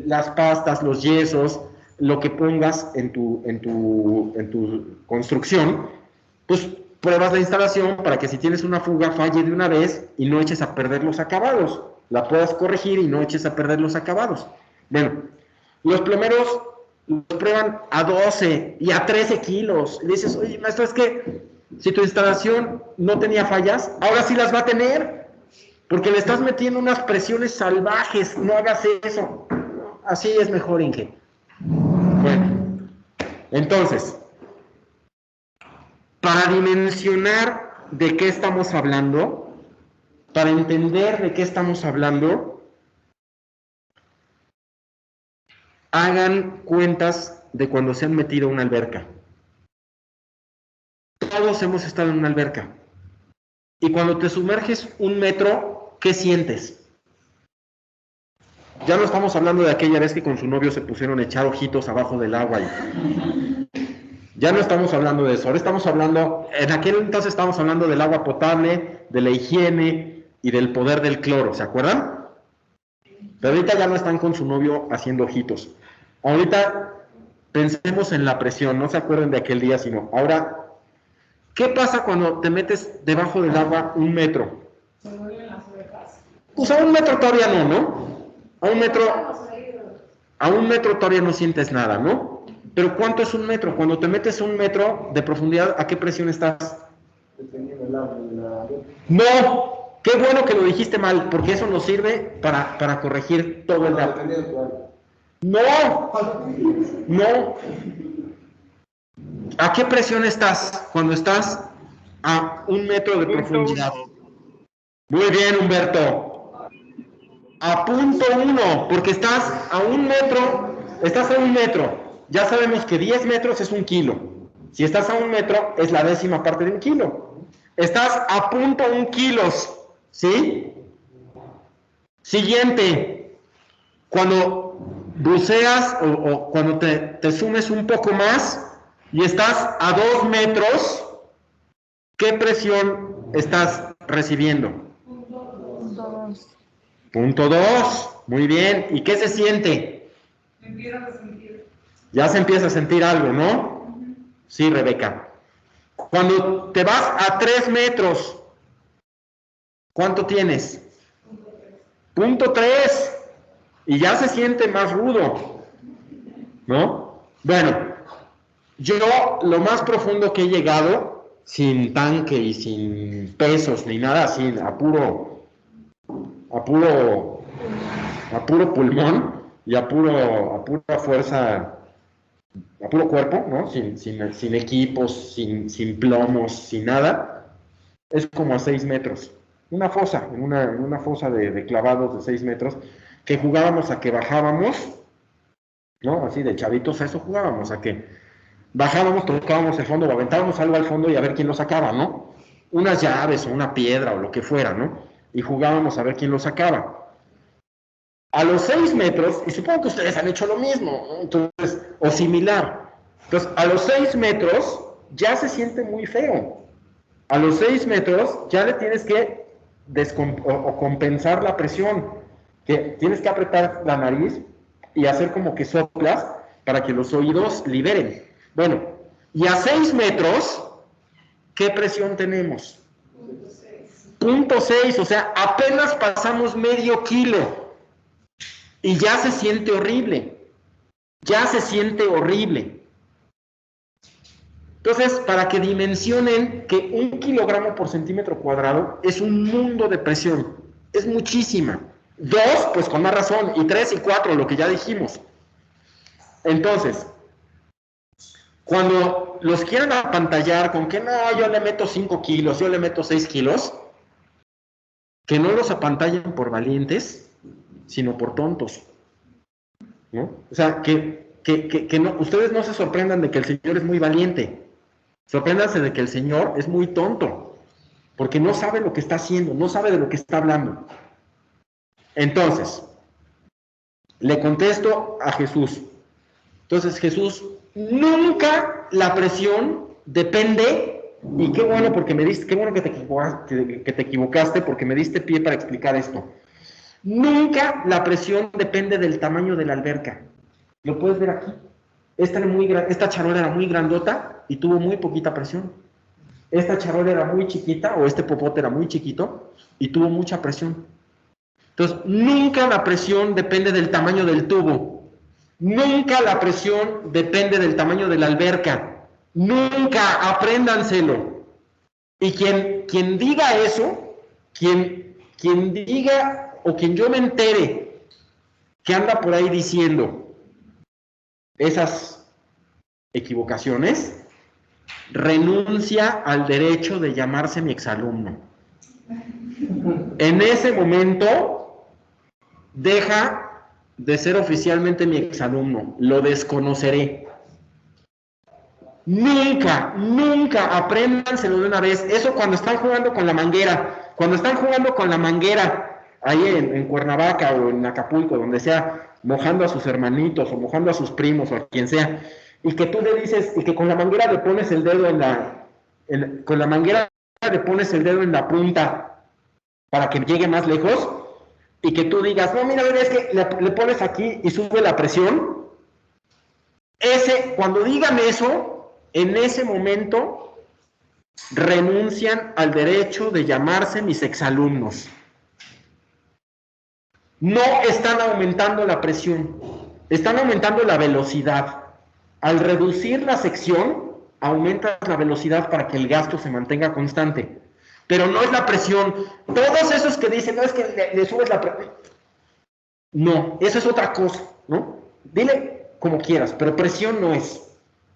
las pastas, los yesos, lo que pongas en tu construcción, pues pruebas la instalación para que si tienes una fuga falle de una vez y no eches a perder los acabados. La puedas corregir y no eches a perder los acabados. Bueno, los plomeros los prueban a 12 y a 13 kilos. Y dices, oye, maestro, es que si tu instalación no tenía fallas, ahora sí las va a tener, porque le estás metiendo unas presiones salvajes. No hagas eso. Así es mejor, Inge. Bueno, entonces, para dimensionar de qué estamos hablando, para entender de qué estamos hablando, hagan cuentas de cuando se han metido a una alberca. Todos hemos estado en una alberca. Y cuando te sumerges 1 metro, ¿qué sientes? Ya no estamos hablando de aquella vez que con su novio se pusieron a echar ojitos abajo del agua. Ya no estamos hablando de eso. Ahora estamos hablando, en aquel entonces estábamos hablando del agua potable, de la higiene y del poder del cloro, ¿se acuerdan? Pero ahorita ya no están con su novio haciendo ojitos. Ahorita pensemos en la presión, no se acuerden de aquel día, sino ahora, ¿qué pasa cuando te metes debajo del agua 1 metro? Pues a 1 metro todavía no, ¿no? A 1 metro todavía no sientes nada, ¿no? Pero ¿cuánto es 1 metro? Cuando te metes 1 metro de profundidad, ¿a qué presión estás? Dependiendo del agua. ¡No! Qué bueno que lo dijiste mal, porque eso nos sirve para corregir todo el agua. ¡No! ¡No! ¿A qué presión estás cuando estás a 1 metro de profundidad? Muy bien, Humberto. A 0.1, porque estás a 1 metro, Ya sabemos que 10 metros es 1 kilo. Si estás a 1 metro, es la 10ª parte de 1 kilo. Estás a 0.1 kilos, ¿sí? Siguiente. Cuando buceas o cuando te sumes un poco más y estás a 2 metros, ¿qué presión estás recibiendo? 0.2. Muy bien. ¿Y qué se siente? Ya se empieza a sentir algo, ¿no? Sí, Rebeca. Cuando te vas a 3 metros, ¿cuánto tienes? 0.3. Y ya se siente más rudo, ¿no? Bueno, yo lo más profundo que he llegado, sin tanque y sin pesos ni nada así, a puro pulmón y a pura fuerza, a puro cuerpo, ¿no? Sin equipos, sin plomos, sin nada, es como a 6 metros. Una fosa, en una fosa de clavados de 6 metros, que jugábamos a que bajábamos, ¿no? Así de chavitos, a eso jugábamos, a que bajábamos, tocábamos el fondo, o aventábamos algo al fondo y a ver quién lo sacaba, ¿no? Unas llaves o una piedra o lo que fuera, ¿no? Y jugábamos a ver quién lo sacaba. A los 6 metros, y supongo que ustedes han hecho lo mismo, ¿no? Entonces, o similar. Entonces, a los 6 metros ya se siente muy feo. A los 6 metros ya le tienes que compensar la presión. que tienes que apretar la nariz y hacer como que soplas para que los oídos liberen. Bueno, y a 6 metros, ¿qué presión tenemos? 0.6, o sea, apenas pasamos medio kilo y ya se siente horrible, ya se siente horrible. Entonces, para que dimensionen que 1 kilogramo por centímetro cuadrado es un mundo de presión, es muchísima. 2, pues con más razón, y 3 y 4, lo que ya dijimos. Entonces, cuando los quieran apantallar con que no, yo le meto 5 kilos, yo le meto 6 kilos, que no los apantallen por valientes, sino por tontos, ¿no? O sea, que no, ustedes no se sorprendan de que el Señor es muy valiente, sorpréndanse de que el Señor es muy tonto, porque no sabe lo que está haciendo, no sabe de lo que está hablando. Entonces, le contesto a Jesús. Entonces, Jesús, nunca la presión depende. Y qué bueno porque me diste, qué bueno que te equivocaste porque me diste pie para explicar esto. Nunca la presión depende del tamaño de la alberca. Lo puedes ver aquí. Esta charola era muy grandota y tuvo muy poquita presión. Esta charola era muy chiquita, o este popote era muy chiquito y tuvo mucha presión. Entonces, nunca la presión depende del tamaño del tubo. Nunca la presión depende del tamaño de la alberca. Nunca, apréndanselo. Y quien diga eso, quien diga o quien yo me entere que anda por ahí diciendo esas equivocaciones, renuncia al derecho de llamarse mi exalumno. En ese momento, deja de ser oficialmente mi exalumno, lo desconoceré. Nunca, nunca, apréndanselo de una vez. Eso cuando están jugando con la manguera, ahí en Cuernavaca o en Acapulco, donde sea, mojando a sus hermanitos o mojando a sus primos o a quien sea, y que tú le dices, y que con la manguera le pones el dedo con la manguera le pones el dedo en la punta para que llegue más lejos, y que tú digas, no, mira, es que le pones aquí y sube la presión. Cuando digan eso, en ese momento renuncian al derecho de llamarse mis exalumnos. No están aumentando la presión, están aumentando la velocidad. Al reducir la sección, aumentas la velocidad para que el gasto se mantenga constante. Pero no es la presión. Todos esos que dicen, no, es que le subes la presión. No, eso es otra cosa, ¿no? Dile como quieras, pero presión no es.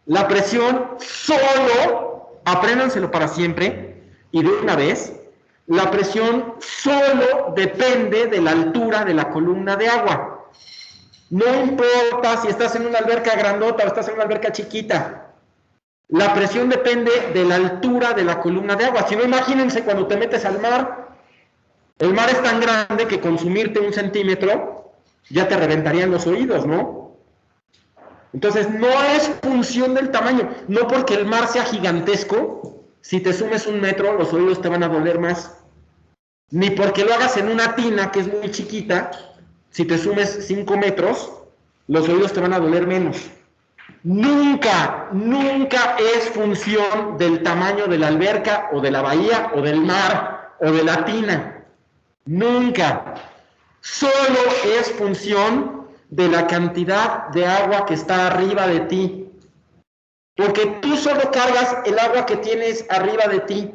La presión solo, apréndanselo para siempre, y de una vez, la presión solo depende de la altura de la columna de agua. No importa si estás en una alberca grandota o estás en una alberca chiquita. La presión depende de la altura de la columna de agua. Si no, imagínense cuando te metes al mar. El mar es tan grande que consumirte 1 centímetro ya te reventarían los oídos, ¿no? Entonces, no es función del tamaño. No porque el mar sea gigantesco, si te sumes 1 metro, los oídos te van a doler más. Ni porque lo hagas en una tina que es muy chiquita, si te sumes 5 metros, los oídos te van a doler menos. Nunca, nunca es función del tamaño de la alberca o de la bahía o del mar o de la tina. Nunca. Solo es función de la cantidad de agua que está arriba de ti. Porque tú solo cargas el agua que tienes arriba de ti.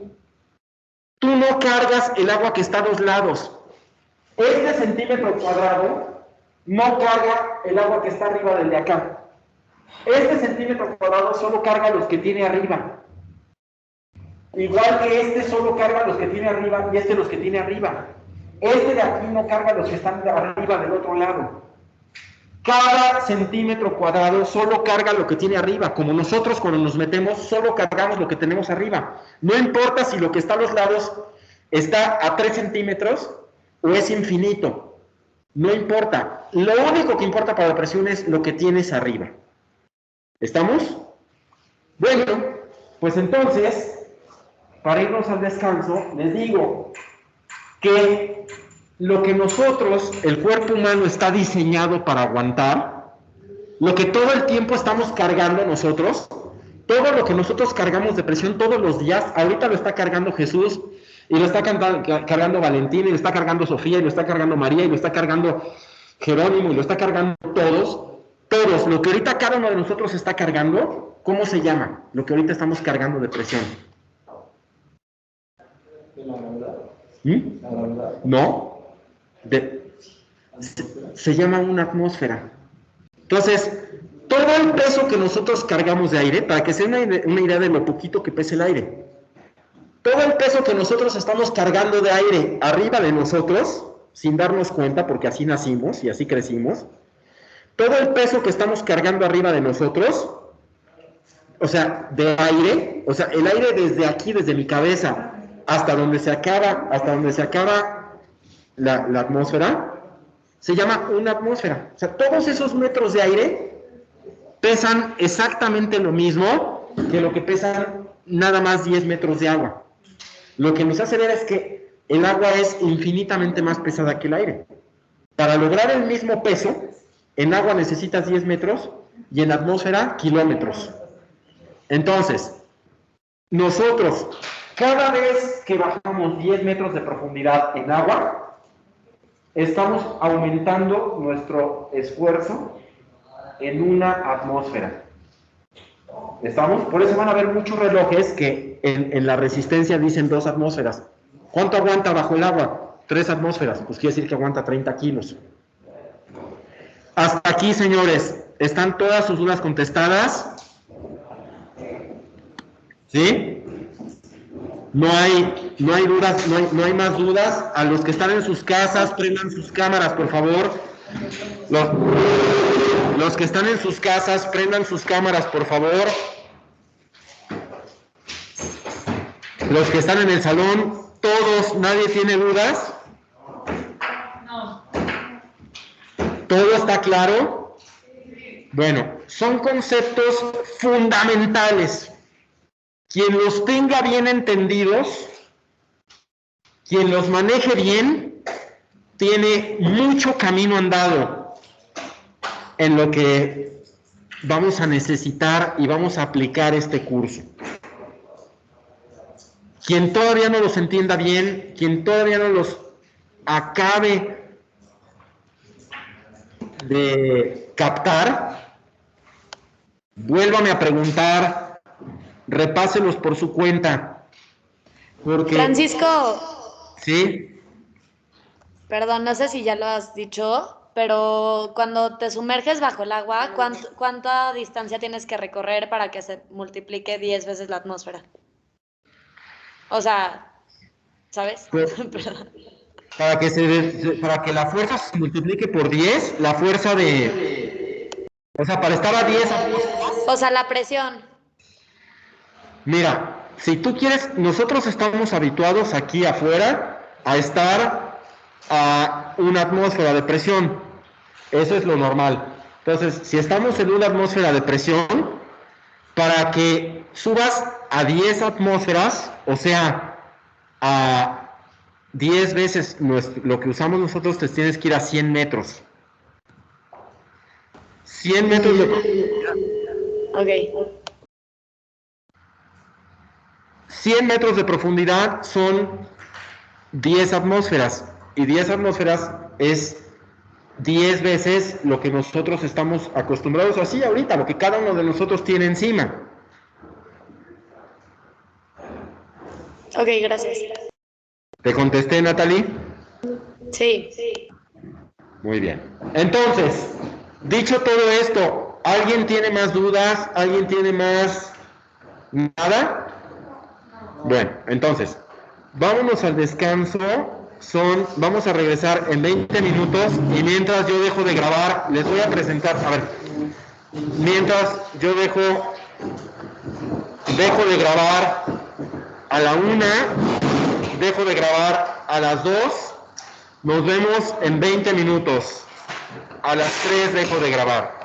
Tú no cargas el agua que está a los lados. Este centímetro cuadrado no carga el agua que está arriba del de acá. Este centímetro cuadrado solo carga los que tiene arriba. Igual que este solo carga los que tiene arriba y este los que tiene arriba. Este de aquí no carga los que están arriba del otro lado. Cada centímetro cuadrado solo carga lo que tiene arriba. Como nosotros cuando nos metemos solo cargamos lo que tenemos arriba. No importa si lo que está a los lados está a 3 centímetros o es infinito. No importa. Lo único que importa para la presión es lo que tienes arriba. ¿Estamos? Bueno, pues entonces, para irnos al descanso, les digo que lo que nosotros, el cuerpo humano, está diseñado para aguantar, lo que todo el tiempo estamos cargando nosotros, todo lo que nosotros cargamos de presión todos los días, ahorita lo está cargando Jesús, y lo está cargando Valentín, y lo está cargando Sofía, y lo está cargando María, y lo está cargando Jerónimo, y lo está cargando todos, lo que ahorita cada uno de nosotros está cargando, ¿cómo se llama? Lo que ahorita estamos cargando de presión. La gravedad. ¿Mm? La gravedad. No, se llama una atmósfera. Entonces, todo el peso que nosotros cargamos de aire, para que sea una idea de lo poquito que pesa el aire, todo el peso que nosotros estamos cargando de aire arriba de nosotros, sin darnos cuenta, porque así nacimos y así crecimos, todo el peso que estamos cargando arriba de nosotros, o sea, de aire, o sea, el aire desde aquí, desde mi cabeza, hasta donde se acaba la atmósfera, se llama una atmósfera. O sea, todos esos metros de aire pesan exactamente lo mismo que lo que pesan nada más 10 metros de agua. Lo que nos hace ver es que el agua es infinitamente más pesada que el aire. Para lograr el mismo peso, en agua necesitas 10 metros y en atmósfera kilómetros. Entonces, nosotros, cada vez que bajamos 10 metros de profundidad en agua, estamos aumentando nuestro esfuerzo en una atmósfera. ¿Estamos? Por eso van a ver muchos relojes que en la resistencia dicen 2 atmósferas. ¿Cuánto aguanta bajo el agua? 3 atmósferas. Pues quiere decir que aguanta 30 kilos. Hasta aquí, señores. ¿Están todas sus dudas contestadas? ¿Sí? No hay dudas, no hay más dudas. A los que están en sus casas, prendan sus cámaras, por favor. Los que están en sus casas, prendan sus cámaras, por favor. Los que están en el salón, todos, nadie tiene dudas. No. ¿Todo está claro? Bueno, son conceptos fundamentales. Quien los tenga bien entendidos, quien los maneje bien, tiene mucho camino andado en lo que vamos a necesitar y vamos a aplicar este curso. Quien todavía no los entienda bien, quien todavía no los acabe de captar, vuélvame a preguntar, repáselos por su cuenta. Porque, Francisco, ¿sí? perdón, no sé si ya lo has dicho, pero cuando te sumerges bajo el agua, ¿cuánta distancia tienes que recorrer para que se multiplique 10 veces la atmósfera? O sea, ¿sabes? Pues, Perdón. para que la fuerza se multiplique por 10, la fuerza o sea, para estar a 10 atmósferas. O sea, la presión. Mira, si tú quieres, nosotros estamos habituados aquí afuera a estar a una atmósfera de presión. Eso es lo normal. Entonces, si estamos en una atmósfera de presión, para que subas a 10 atmósferas, o sea, a 10 veces lo que usamos nosotros, te tienes que ir a 100 metros. 100 metros de profundidad. Ok. 100 metros de profundidad son 10 atmósferas. Y 10 atmósferas es 10 veces lo que nosotros estamos acostumbrados así ahorita, lo que cada uno de nosotros tiene encima. Ok, gracias. ¿Te contesté, Natalie? Sí. Muy bien. Entonces, dicho todo esto, ¿alguien tiene más dudas? ¿Alguien tiene más nada? Bueno, entonces, vámonos al descanso. Vamos a regresar en 20 minutos y mientras yo dejo de grabar, les voy a presentar, a ver, mientras yo dejo de grabar a la 1, dejo de grabar a las 2, nos vemos en 20 minutos, a las 3 dejo de grabar.